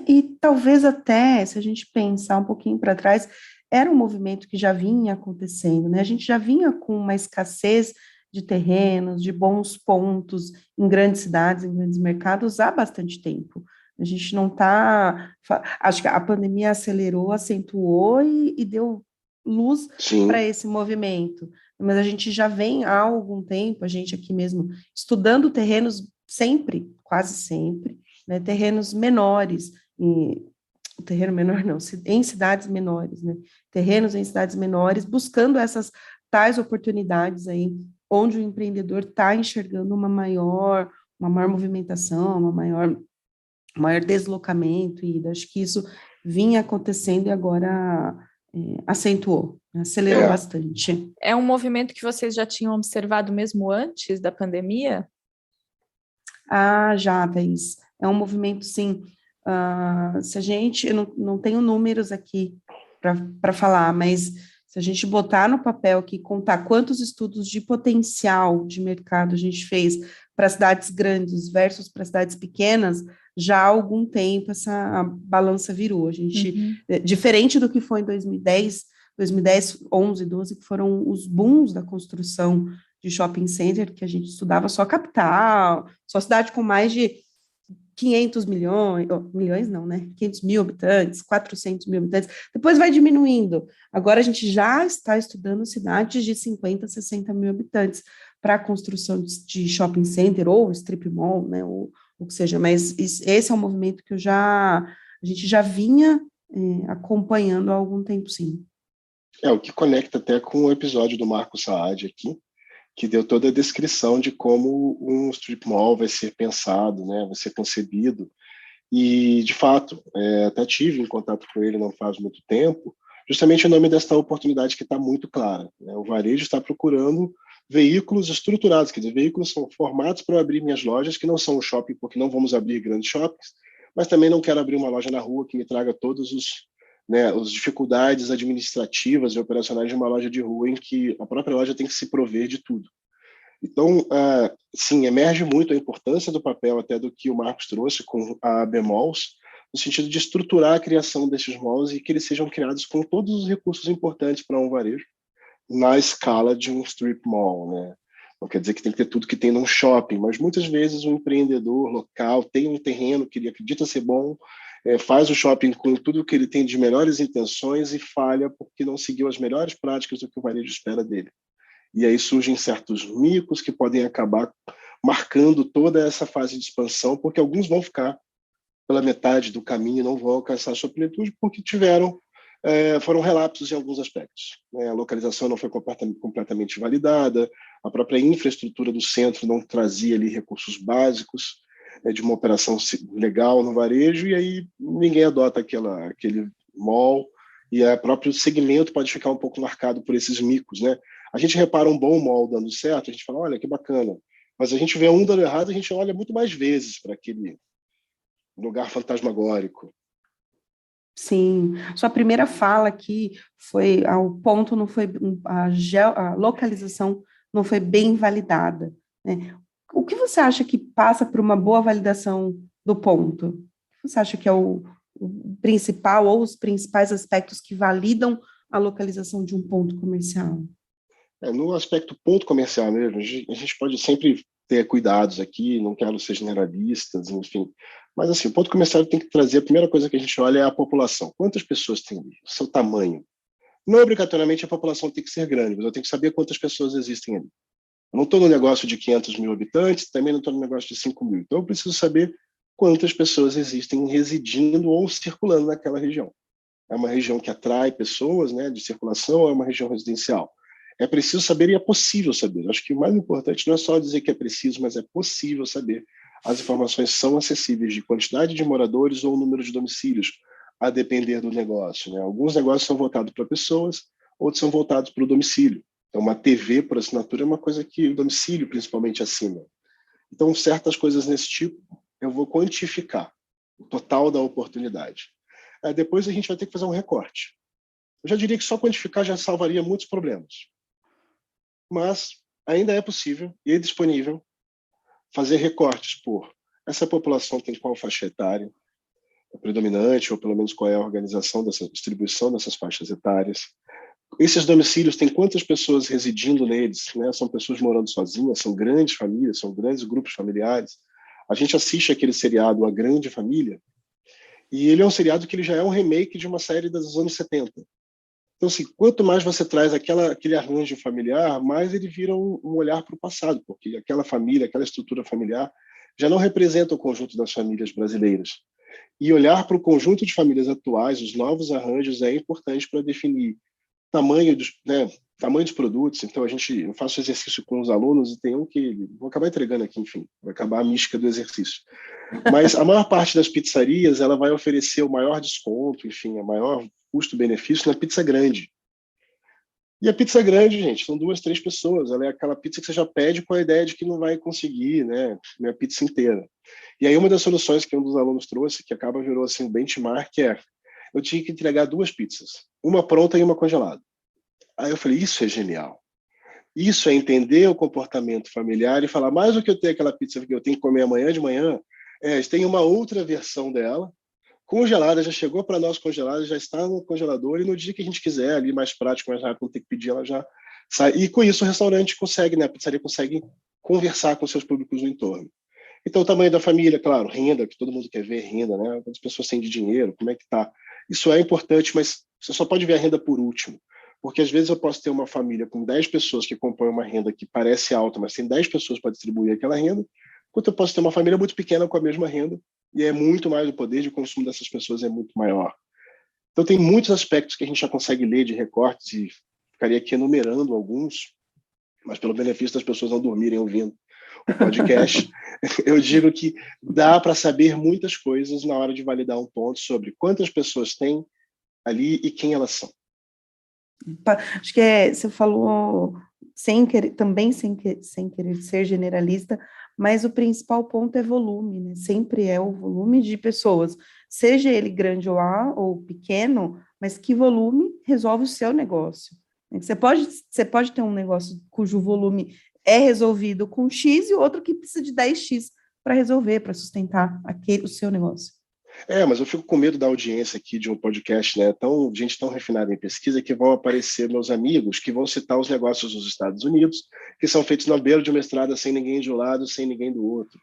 E talvez até, se a gente pensar um pouquinho para trás, era um movimento que já vinha acontecendo, né? A gente já vinha com uma escassez de terrenos, de bons pontos em grandes cidades, em grandes mercados há bastante tempo. A gente não está. Acho que a pandemia acelerou, acentuou e deu luz para esse movimento. Mas a gente já vem há algum tempo, a gente aqui mesmo, estudando terrenos sempre, quase sempre, né, terrenos menores, terreno menor não, em cidades menores, né, terrenos em cidades menores, buscando essas tais oportunidades aí, onde o empreendedor está enxergando uma maior movimentação, uma maior deslocamento, e acho que isso vinha acontecendo e agora acentuou, acelerou bastante. É um movimento que vocês já tinham observado mesmo antes da pandemia? Já, Thaís, é um movimento, sim. Se a gente, eu não tenho números aqui para falar, mas se a gente botar no papel aqui, contar quantos estudos de potencial de mercado a gente fez para cidades grandes versus para cidades pequenas, já há algum tempo essa balança virou. A gente, diferente do que foi em 2010, 11, 12, que foram os booms da construção de shopping center, que a gente estudava só capital, só cidade com mais de 500 milhões não, né? 500 mil habitantes, 400 mil habitantes, depois vai diminuindo. Agora a gente já está estudando cidades de 50, 60 mil habitantes para a construção de shopping center ou strip mall, né? Ou o que seja, mas esse é um movimento que a gente já vinha acompanhando há algum tempo, sim. O que conecta até com o episódio do Marco Saad aqui, que deu toda a descrição de como um strip mall vai ser pensado, né, vai ser concebido. E, de fato, até tive em contato com ele não faz muito tempo, justamente em nome desta oportunidade que está muito clara, né? O varejo está procurando veículos estruturados, quer dizer, veículos são formatos para abrir minhas lojas, que não são um shopping, porque não vamos abrir grandes shoppings, mas também não quero abrir uma loja na rua que me traga todos as dificuldades administrativas e operacionais de uma loja de rua, em que a própria loja tem que se prover de tudo. Então, sim, emerge muito a importância do papel até do que o Marcos trouxe com a AB Malls, no sentido de estruturar a criação desses malls e que eles sejam criados com todos os recursos importantes para um varejo na escala de um strip mall, né? Não quer dizer que tem que ter tudo que tem num shopping, mas muitas vezes o empreendedor local tem um terreno que ele acredita ser bom, faz o shopping com tudo que ele tem de melhores intenções e falha porque não seguiu as melhores práticas do que o varejo espera dele. E aí surgem certos micos que podem acabar marcando toda essa fase de expansão, porque alguns vão ficar pela metade do caminho e não vão alcançar a sua plenitude porque foram relapsos em alguns aspectos. A localização não foi completamente validada, a própria infraestrutura do centro não trazia ali recursos básicos de uma operação legal no varejo, e aí ninguém adota aquele mall, e o próprio segmento pode ficar um pouco marcado por esses micos, né? A gente repara um bom mall dando certo, a gente fala, olha, que bacana. Mas a gente vê um dando errado, a gente olha muito mais vezes para aquele lugar fantasmagórico. Sim, sua primeira fala aqui foi, o ponto não foi, a localização não foi bem validada, né? O que você acha que passa por uma boa validação do ponto? O que você acha que é o principal ou os principais aspectos que validam a localização de um ponto comercial? No aspecto ponto comercial mesmo, a gente pode sempre ter cuidados aqui, não quero ser generalistas, enfim. Mas, assim, o ponto comercial tem que trazer, a primeira coisa que a gente olha é a população. Quantas pessoas tem ali? O seu tamanho. Não obrigatoriamente a população tem que ser grande, mas eu tenho que saber quantas pessoas existem ali. Eu não estou no negócio de 500 mil habitantes, também não estou no negócio de 5 mil. Então, eu preciso saber quantas pessoas existem residindo ou circulando naquela região. É uma região que atrai pessoas, né, de circulação, ou é uma região residencial? É preciso saber e é possível saber. Acho que o mais importante não é só dizer que é preciso, mas é possível saber. As informações são acessíveis de quantidade de moradores ou número de domicílios, a depender do negócio, né? Alguns negócios são voltados para pessoas, outros são voltados para o domicílio. Então, uma TV por assinatura é uma coisa que o domicílio principalmente assina. Então, certas coisas nesse tipo, eu vou quantificar o total da oportunidade. Depois a gente vai ter que fazer um recorte. Eu já diria que só quantificar já salvaria muitos problemas. Mas ainda é possível e é disponível fazer recortes por essa população tem qual faixa etária predominante, ou pelo menos qual é a organização dessa distribuição dessas faixas etárias. Esses domicílios têm quantas pessoas residindo neles, né? São pessoas morando sozinhas, são grandes famílias, são grandes grupos familiares. A gente assiste aquele seriado A Grande Família, e ele é um seriado que ele já é um remake de uma série dos anos 70. Então, assim, quanto mais você traz aquele arranjo familiar, mais ele vira um olhar para o passado, porque aquela família, aquela estrutura familiar, já não representa o conjunto das famílias brasileiras. E olhar para o conjunto de famílias atuais, os novos arranjos, é importante para definir tamanho dos produtos. Então, eu faço exercício com os alunos e tem um que vou acabar entregando aqui, enfim, vai acabar a mística do exercício. Mas a maior parte das pizzarias, ela vai oferecer o maior desconto, enfim, a maior custo-benefício na pizza grande. E a pizza grande, gente, são 2, 3 pessoas. Ela é aquela pizza que você já pede com a ideia de que não vai conseguir, né, comer a pizza inteira. E aí uma das soluções que um dos alunos trouxe, que virou assim um benchmark, eu tinha que entregar 2 pizzas, uma pronta e uma congelada. Aí eu falei, isso é genial. Isso é entender o comportamento familiar e falar, mais do que eu tenho aquela pizza que eu tenho que comer amanhã de manhã, tem uma outra versão dela, congelada, já chegou para nós congelada, já está no congelador, e no dia que a gente quiser, ali mais prático, mais rápido, não ter que pedir, ela já sai. E com isso o restaurante consegue, né, a pizzaria consegue conversar com seus públicos no entorno. Então, o tamanho da família, claro, renda, que todo mundo quer ver renda, né? Quantas pessoas têm de dinheiro, como é que tá? Isso é importante, mas você só pode ver a renda por último. Porque às vezes eu posso ter uma família com 10 pessoas que compõem uma renda que parece alta, mas tem 10 pessoas para distribuir aquela renda, enquanto eu posso ter uma família muito pequena com a mesma renda, e é muito mais, o poder de consumo dessas pessoas é muito maior. Então tem muitos aspectos que a gente já consegue ler de recortes, e ficaria aqui enumerando alguns, mas pelo benefício das pessoas não dormirem ouvindo o podcast, eu digo que dá para saber muitas coisas na hora de validar um ponto sobre quantas pessoas tem ali e quem elas são. Acho que você falou também sem querer ser generalista, mas o principal ponto é volume, né? Sempre é o volume de pessoas, seja ele grande ou pequeno, mas que volume resolve o seu negócio. Você pode ter um negócio cujo volume é resolvido com X e outro que precisa de 10X para resolver, para sustentar o seu negócio. Mas eu fico com medo da audiência aqui de um podcast, né? Gente tão refinada em pesquisa, que vão aparecer meus amigos que vão citar os negócios dos Estados Unidos, que são feitos na beira de uma estrada sem ninguém de um lado, sem ninguém do outro.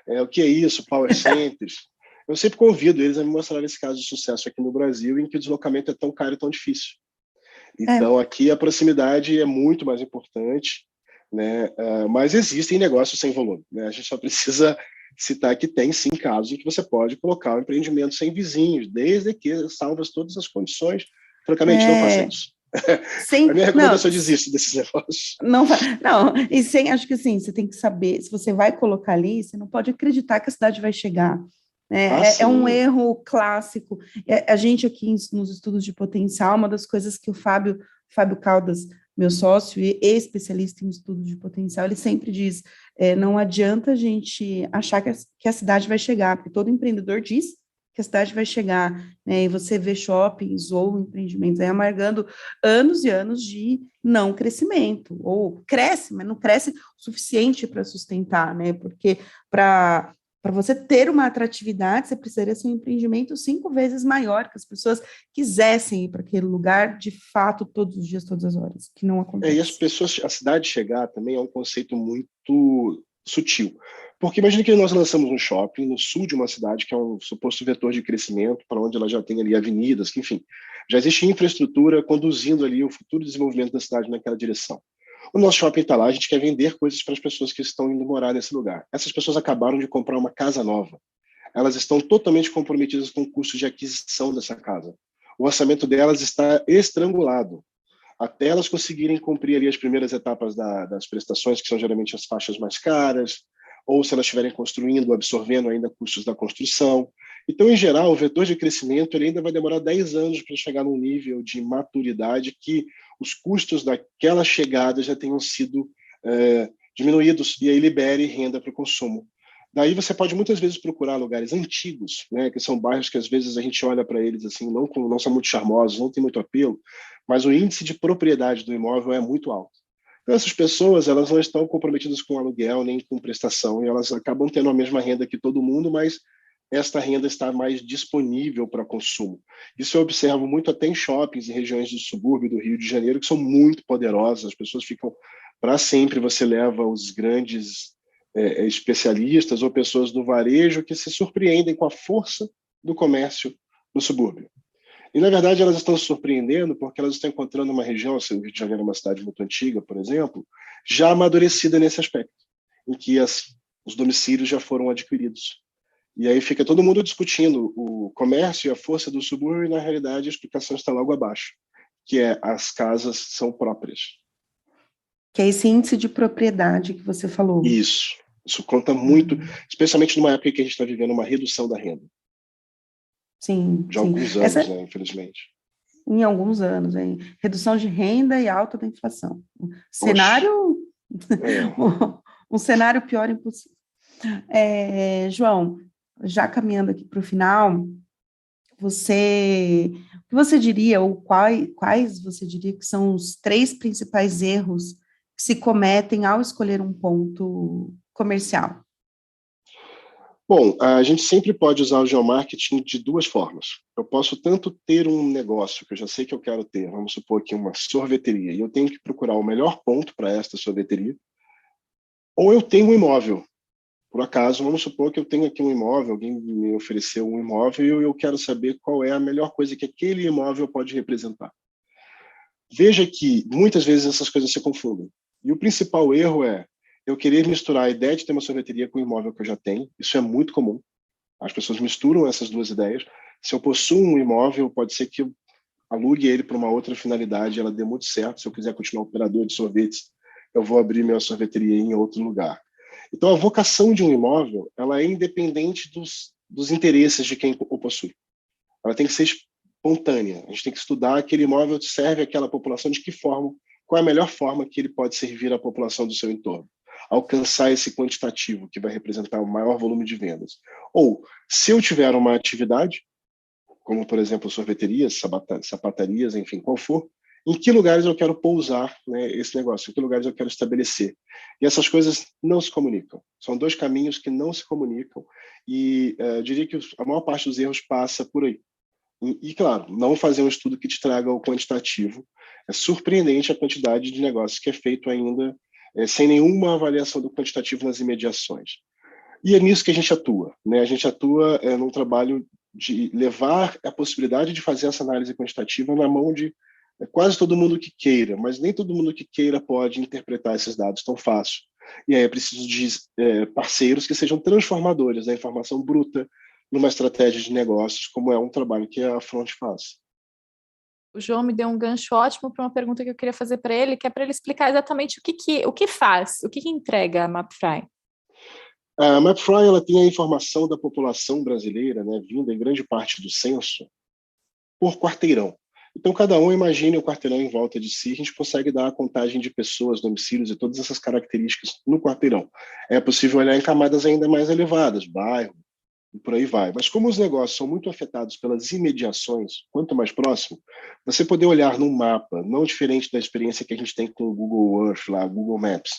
O que é isso? Power centers. Eu sempre convido eles a me mostrar esse caso de sucesso aqui no Brasil, em que o deslocamento é tão caro e tão difícil. Então, aqui a proximidade é muito mais importante, né? Mas existem negócios sem volume, né? A gente só precisa citar que tem, sim, casos em que você pode colocar o empreendimento sem vizinhos, desde que salvas todas as condições. Francamente, não faça isso. A minha recomendação é desistir desses negócios. Não, e acho que assim, você tem que saber, se você vai colocar ali, você não pode acreditar que a cidade vai chegar. É um erro clássico. A gente aqui nos estudos de potencial, uma das coisas que o Fábio Caldas, meu sócio e especialista em estudos de potencial, ele sempre diz, não adianta a gente achar que a cidade vai chegar, porque todo empreendedor diz que a cidade vai chegar, né, e você vê shoppings ou empreendimentos aí amargando anos e anos de não crescimento, ou cresce, mas não cresce o suficiente para sustentar, né, porque para você ter uma atratividade, você precisaria ser um empreendimento 5 vezes maior, que as pessoas quisessem ir para aquele lugar, de fato, todos os dias, todas as horas, que não acontece. E a cidade chegar também é um conceito muito sutil. Porque imagine que nós lançamos um shopping no sul de uma cidade que é um suposto vetor de crescimento, para onde ela já tem ali avenidas, que, enfim, já existe infraestrutura conduzindo ali o futuro desenvolvimento da cidade naquela direção. O nosso shopping está lá, a gente quer vender coisas para as pessoas que estão indo morar nesse lugar. Essas pessoas acabaram de comprar uma casa nova. elas estão totalmente comprometidas com o custo de aquisição dessa casa. O orçamento delas está estrangulado, até elas conseguirem cumprir ali as primeiras etapas das prestações, que são geralmente as faixas mais caras, ou se elas estiverem construindo, absorvendo ainda custos da construção. Então, em geral, o vetor de crescimento ele ainda vai demorar 10 anos para chegar num nível de maturidade que os custos daquela chegada já tenham sido diminuídos e aí libere renda para o consumo. Daí você pode muitas vezes procurar lugares antigos, né, que são bairros que às vezes a gente olha para eles assim, não são muito charmosos, não tem muito apelo, mas o índice de propriedade do imóvel é muito alto. Então essas pessoas elas não estão comprometidas com aluguel nem com prestação e elas acabam tendo a mesma renda que todo mundo, mas esta renda está mais disponível para consumo. Isso eu observo muito até em shoppings em regiões do subúrbio do Rio de Janeiro que são muito poderosas, as pessoas ficam para sempre, você leva os grandes especialistas ou pessoas do varejo que se surpreendem com a força do comércio no subúrbio. E, na verdade, elas estão se surpreendendo porque elas estão encontrando uma região, o Rio de Janeiro é uma cidade muito antiga, por exemplo, já amadurecida nesse aspecto, em que os domicílios já foram adquiridos. E aí fica todo mundo discutindo o comércio e a força do subúrbio e, na realidade, a explicação está logo abaixo, que é as casas são próprias. Que é esse índice de propriedade que você falou. Isso conta muito, especialmente numa época que a gente está vivendo uma redução da renda. Sim, de alguns anos, né, infelizmente. Em alguns anos, hein? Redução de renda e alta da inflação. Cenário... um cenário pior impossível. João, já caminhando aqui para o final, o que você diria, ou quais você diria que são os 3 principais erros que se cometem ao escolher um ponto comercial? Bom, a gente sempre pode usar o geomarketing de 2 formas. Eu posso tanto ter um negócio que eu já sei que eu quero ter, vamos supor aqui uma sorveteria, e eu tenho que procurar o melhor ponto para esta sorveteria, ou eu tenho um imóvel. Por acaso, vamos supor que eu tenho aqui um imóvel, alguém me ofereceu um imóvel e eu quero saber qual é a melhor coisa que aquele imóvel pode representar. Veja que muitas vezes essas coisas se confundem. E o principal erro é eu querer misturar a ideia de ter uma sorveteria com o imóvel que eu já tenho. Isso é muito comum. As pessoas misturam essas 2 ideias. Se eu possuo um imóvel, pode ser que eu alugue ele para uma outra finalidade, ela dê muito certo. Se eu quiser continuar operador de sorvetes, eu vou abrir minha sorveteria em outro lugar. Então, a vocação de um imóvel ela é independente dos interesses de quem o possui. Ela tem que ser espontânea. A gente tem que estudar aquele imóvel serve àquela população de que forma, qual é a melhor forma que ele pode servir à população do seu entorno. Alcançar esse quantitativo que vai representar o maior volume de vendas. Ou, se eu tiver uma atividade, como, por exemplo, sorveterias, sapatarias, enfim, qual for, em que lugares eu quero pousar, né, esse negócio, em que lugares eu quero estabelecer. E essas coisas não se comunicam. São 2 caminhos que não se comunicam e eu diria que a maior parte dos erros passa por aí. E, claro, não fazer um estudo que te traga o quantitativo. É surpreendente a quantidade de negócios que é feito ainda sem nenhuma avaliação do quantitativo nas imediações. E é nisso que a gente atua, né? A gente atua num trabalho de levar a possibilidade de fazer essa análise quantitativa na mão de quase todo mundo que queira, mas nem todo mundo que queira pode interpretar esses dados tão fácil. E aí é preciso de parceiros que sejam transformadores da informação bruta numa estratégia de negócios, como é um trabalho que a Front faz. O João me deu um gancho ótimo para uma pergunta que eu queria fazer para ele, que é para ele explicar exatamente o que faz, o que entrega a Mapfre. A Mapfre ela tem a informação da população brasileira, né, vinda em grande parte do censo, por quarteirão. Então, cada um imagine o quarteirão em volta de si, a gente consegue dar a contagem de pessoas, domicílios e todas essas características no quarteirão. É possível olhar em camadas ainda mais elevadas, bairro, e por aí vai. Mas como os negócios são muito afetados pelas imediações, quanto mais próximo, você poder olhar num mapa, não diferente da experiência que a gente tem com o Google Earth, lá, Google Maps,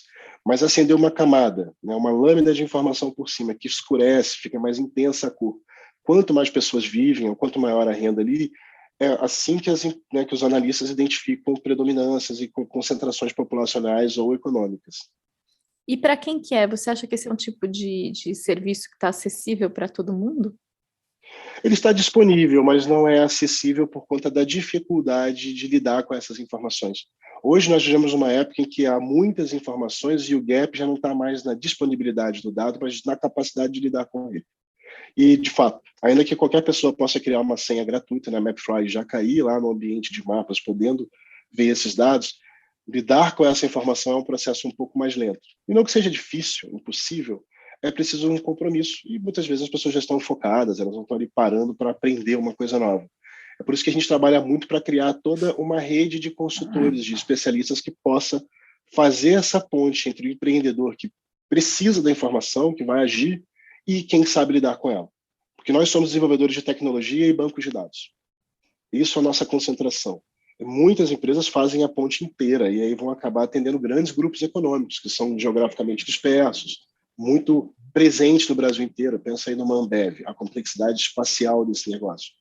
mas acender uma camada, né, uma lâmina de informação por cima, que escurece, fica mais intensa a cor. Quanto mais pessoas vivem, ou quanto maior a renda ali, é assim que os analistas identificam predominâncias e concentrações populacionais ou econômicas. E para quem que é? Você acha que esse é um tipo de serviço que está acessível para todo mundo? Ele está disponível, mas não é acessível por conta da dificuldade de lidar com essas informações. Hoje nós vivemos uma época em que há muitas informações e o gap já não está mais na disponibilidade do dado, mas na capacidade de lidar com ele. E, de fato, ainda que qualquer pessoa possa criar uma senha gratuita na MapFry e já cair lá no ambiente de mapas, podendo ver esses dados, lidar com essa informação é um processo um pouco mais lento. E não que seja difícil, impossível, é preciso um compromisso. E muitas vezes as pessoas já estão focadas, elas não estão ali parando para aprender uma coisa nova. É por isso que a gente trabalha muito para criar toda uma rede de consultores, de especialistas que possa fazer essa ponte entre o empreendedor que precisa da informação, que vai agir, e quem sabe lidar com ela. Porque nós somos desenvolvedores de tecnologia e bancos de dados. Isso é a nossa concentração. E muitas empresas fazem a ponte inteira e aí vão acabar atendendo grandes grupos econômicos que são geograficamente dispersos, muito presentes no Brasil inteiro. Pensa aí numa Ambev, a complexidade espacial desse negócio.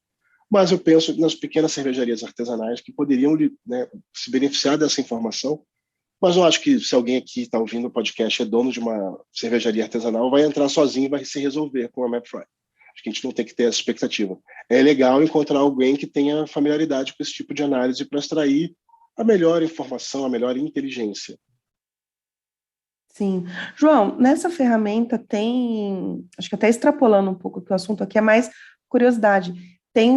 Mas eu penso nas pequenas cervejarias artesanais que poderiam, né, se beneficiar dessa informação. Mas eu acho que se alguém aqui está ouvindo o podcast é dono de uma cervejaria artesanal, vai entrar sozinho e vai se resolver com a MapFry. Acho que a gente não tem que ter essa expectativa. É legal encontrar alguém que tenha familiaridade com esse tipo de análise para extrair a melhor informação, a melhor inteligência. Sim. João, nessa ferramenta tem, acho que até extrapolando um pouco que o assunto aqui é mais curiosidade, tem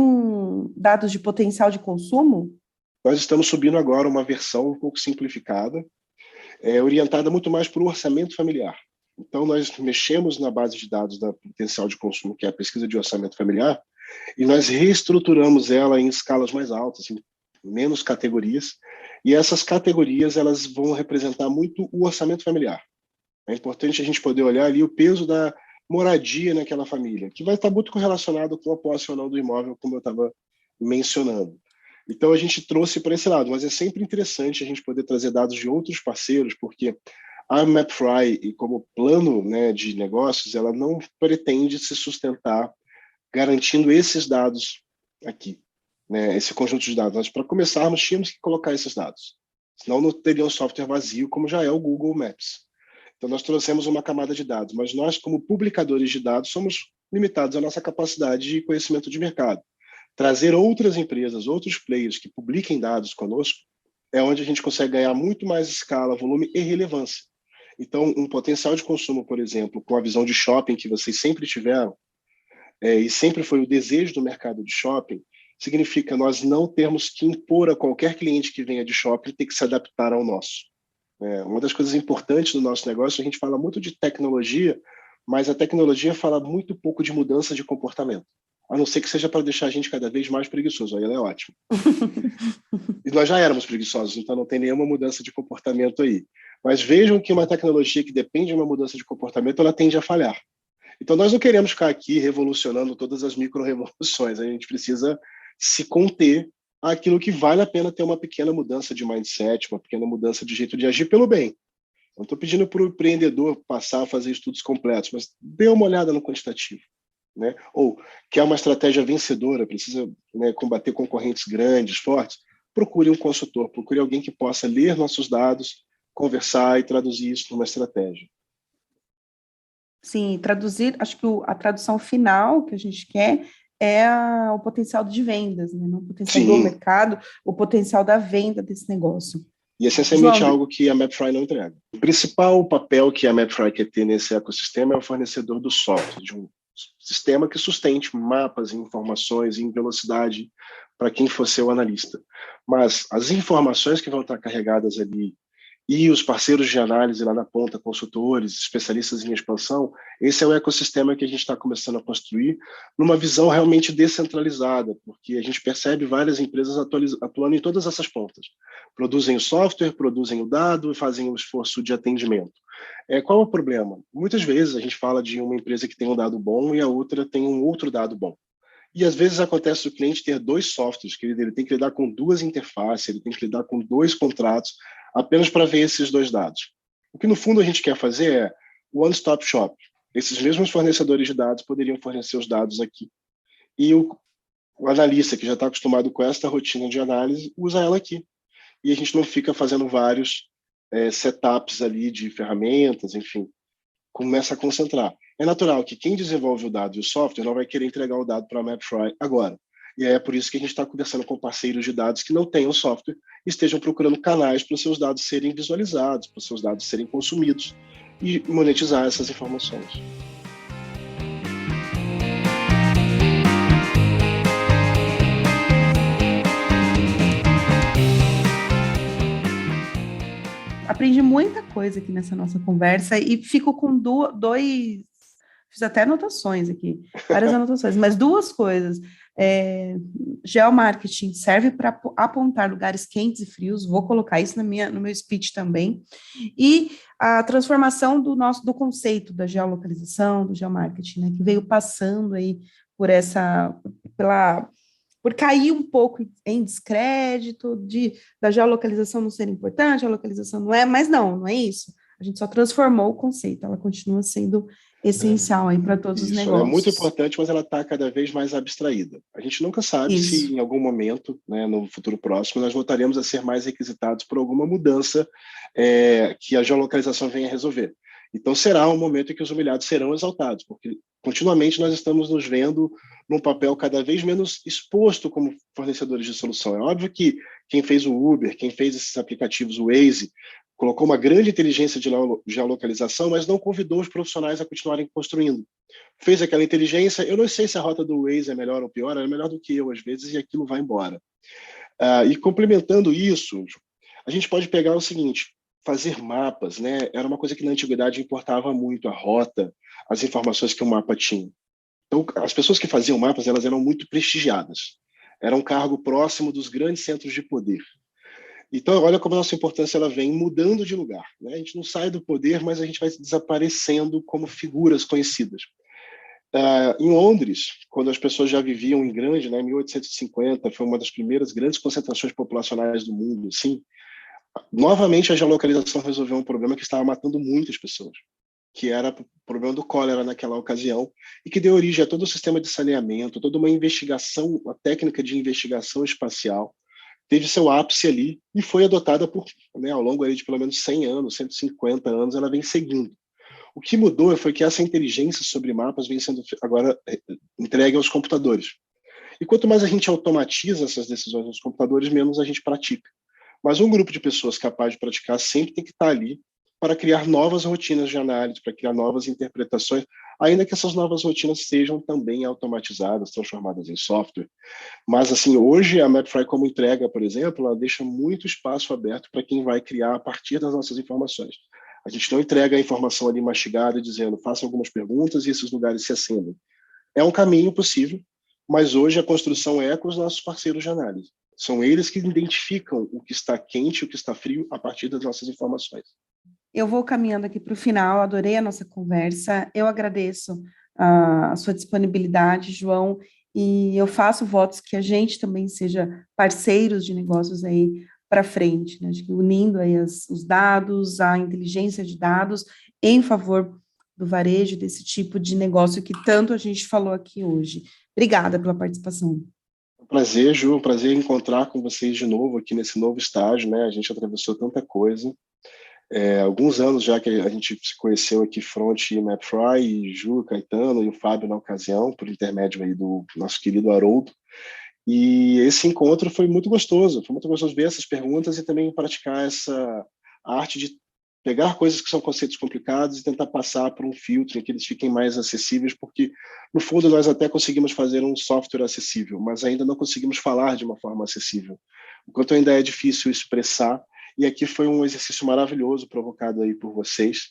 dados de potencial de consumo? Nós estamos subindo agora uma versão um pouco simplificada, orientada muito mais para o orçamento familiar. Então, nós mexemos na base de dados da potencial de consumo, que é a pesquisa de orçamento familiar, e nós reestruturamos ela em escalas mais altas, em menos categorias, e essas categorias elas vão representar muito o orçamento familiar. É importante a gente poder olhar ali o peso da moradia naquela família, que vai estar muito correlacionado com a posse ou não do imóvel, como eu estava mencionando. Então, a gente trouxe para esse lado, mas é sempre interessante a gente poder trazer dados de outros parceiros, porque a MapFry, e como plano, né, de negócios, ela não pretende se sustentar garantindo esses dados aqui, né, esse conjunto de dados. Mas, para começarmos, tínhamos que colocar esses dados, senão não teria um software vazio, como já é o Google Maps. Então, nós trouxemos uma camada de dados, mas nós, como publicadores de dados, somos limitados à nossa capacidade de conhecimento de mercado. Trazer outras empresas, outros players que publiquem dados conosco, é onde a gente consegue ganhar muito mais escala, volume e relevância. Então, um potencial de consumo, por exemplo, com a visão de shopping que vocês sempre tiveram, e sempre foi o desejo do mercado de shopping, significa nós não termos que impor a qualquer cliente que venha de shopping ter que se adaptar ao nosso. Uma das coisas importantes do nosso negócio, a gente fala muito de tecnologia, mas a tecnologia fala muito pouco de mudança de comportamento. A não ser que seja para deixar a gente cada vez mais preguiçoso. Aí ela é ótima. E nós já éramos preguiçosos, então não tem nenhuma mudança de comportamento aí. Mas vejam que uma tecnologia que depende de uma mudança de comportamento, ela tende a falhar. Então nós não queremos ficar aqui revolucionando todas as micro-revoluções. A gente precisa se conter àquilo que vale a pena ter uma pequena mudança de mindset, uma pequena mudança de jeito de agir pelo bem. Não estou pedindo para o empreendedor passar a fazer estudos completos, mas dê uma olhada no quantitativo. Né? Ou quer uma estratégia vencedora, precisa, né, combater concorrentes grandes, fortes, procure um consultor, procure alguém que possa ler nossos dados, conversar e traduzir isso numa estratégia. Sim, traduzir, acho que a tradução final que a gente quer é o potencial de vendas, né? Não o potencial do mercado, o potencial da venda desse negócio. E essencialmente algo que a MapFry não entrega. O principal papel que a MapFry quer ter nesse ecossistema é o fornecedor do software, de um sistema que sustente mapas e informações em velocidade para quem for ser o analista. Mas as informações que vão estar carregadas ali e os parceiros de análise lá na ponta, consultores, especialistas em expansão, esse é o ecossistema que a gente está começando a construir numa visão realmente descentralizada, porque a gente percebe várias empresas atuando em todas essas pontas. Produzem o software, produzem o dado e fazem o esforço de atendimento. Qual é o problema? Muitas vezes a gente fala de uma empresa que tem um dado bom e a outra tem um outro dado bom. E às vezes acontece o cliente ter dois softwares, que ele tem que lidar com duas interfaces, ele tem que lidar com dois contratos, apenas para ver esses dois dados. O que no fundo a gente quer fazer é one-stop shop. Esses mesmos fornecedores de dados poderiam fornecer os dados aqui. E o analista que já está acostumado com essa rotina de análise, usa ela aqui. E a gente não fica fazendo vários setups ali de ferramentas, enfim, começa a concentrar. É natural que quem desenvolve o dado e o software não vai querer entregar o dado para a MapFry agora. E é por isso que a gente está conversando com parceiros de dados que não tenham software e estejam procurando canais para os seus dados serem visualizados, para os seus dados serem consumidos e monetizar essas informações. aprendi muita coisa aqui nessa nossa conversa e fico com dois... Fiz até anotações aqui, várias anotações, mas duas coisas. Geomarketing serve para apontar lugares quentes e frios, vou colocar isso no meu speech também, e a transformação do conceito da geolocalização, do geomarketing, né, que veio passando aí por cair um pouco em descrédito da geolocalização não ser importante, a geolocalização não é, mas não é isso. A gente só transformou o conceito, ela continua sendo essencial aí para todos os negócios. É muito importante, mas ela está cada vez mais abstraída. A gente nunca sabe se em algum momento, né, no futuro próximo, nós voltaremos a ser mais requisitados por alguma mudança que a geolocalização venha a resolver. Então será um momento em que os humilhados serão exaltados, porque continuamente nós estamos nos vendo num papel cada vez menos exposto como fornecedores de solução. É óbvio que quem fez o Uber, quem fez esses aplicativos, o Waze, colocou uma grande inteligência de geolocalização, mas não convidou os profissionais a continuarem construindo. Fez aquela inteligência, eu não sei se a rota do Waze é melhor ou pior, ela é melhor do que eu, às vezes, e aquilo vai embora. E complementando isso, a gente pode pegar o seguinte, fazer mapas, né? Era uma coisa que na antiguidade importava muito, a rota, as informações que o mapa tinha. Então, as pessoas que faziam mapas, elas eram muito prestigiadas. Era um cargo próximo dos grandes centros de poder. Então, olha como a nossa importância ela vem mudando de lugar, né? A gente não sai do poder, mas a gente vai desaparecendo como figuras conhecidas. Em Londres, quando as pessoas já viviam em grande, né, em 1850, foi uma das primeiras grandes concentrações populacionais do mundo, assim, novamente a geolocalização resolveu um problema que estava matando muitas pessoas, que era o problema do cólera naquela ocasião, e que deu origem a todo o sistema de saneamento, toda uma investigação, uma técnica de investigação espacial, teve seu ápice ali e foi adotada ao longo de pelo menos 100 anos, 150 anos, ela vem seguindo. O que mudou foi que essa inteligência sobre mapas vem sendo agora entregue aos computadores. E quanto mais a gente automatiza essas decisões nos computadores, menos a gente pratica. Mas um grupo de pessoas capaz de praticar sempre tem que estar ali para criar novas rotinas de análise, para criar novas interpretações, ainda que essas novas rotinas sejam também automatizadas, transformadas em software. Mas, assim, hoje a Mapfry como entrega, por exemplo, ela deixa muito espaço aberto para quem vai criar a partir das nossas informações. A gente não entrega a informação ali mastigada, dizendo, faça algumas perguntas e esses lugares se acendem. É um caminho possível, mas hoje a construção é com os nossos parceiros de análise. São eles que identificam o que está quente e o que está frio a partir das nossas informações. Eu vou caminhando aqui para o final, adorei a nossa conversa, eu agradeço a sua disponibilidade, João, e eu faço votos que a gente também seja parceiros de negócios aí para frente, né? Acho que unindo aí os dados, a inteligência de dados em favor do varejo, desse tipo de negócio que tanto a gente falou aqui hoje. Obrigada pela participação. Prazer, Ju, um prazer encontrar com vocês de novo aqui nesse novo estágio, né? A gente atravessou tanta coisa. Alguns anos já que a gente se conheceu aqui, Front e Mapfry, e Ju, Caetano e o Fábio na ocasião, por intermédio aí do nosso querido Haroldo. E esse encontro foi muito gostoso ver essas perguntas e também praticar essa arte de pegar coisas que são conceitos complicados e tentar passar por um filtro em que eles fiquem mais acessíveis, porque, no fundo, nós até conseguimos fazer um software acessível, mas ainda não conseguimos falar de uma forma acessível. Enquanto ainda é difícil expressar, e aqui foi um exercício maravilhoso provocado aí por vocês.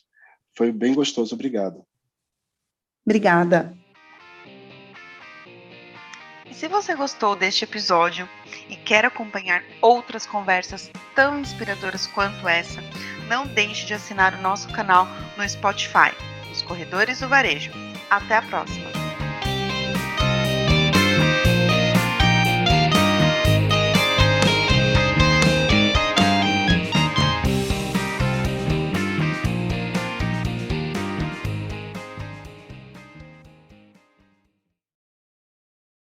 Foi bem gostoso. Obrigado. Obrigada. E se você gostou deste episódio e quer acompanhar outras conversas tão inspiradoras quanto essa, não deixe de assinar o nosso canal no Spotify, Os Corredores do Varejo. Até a próxima!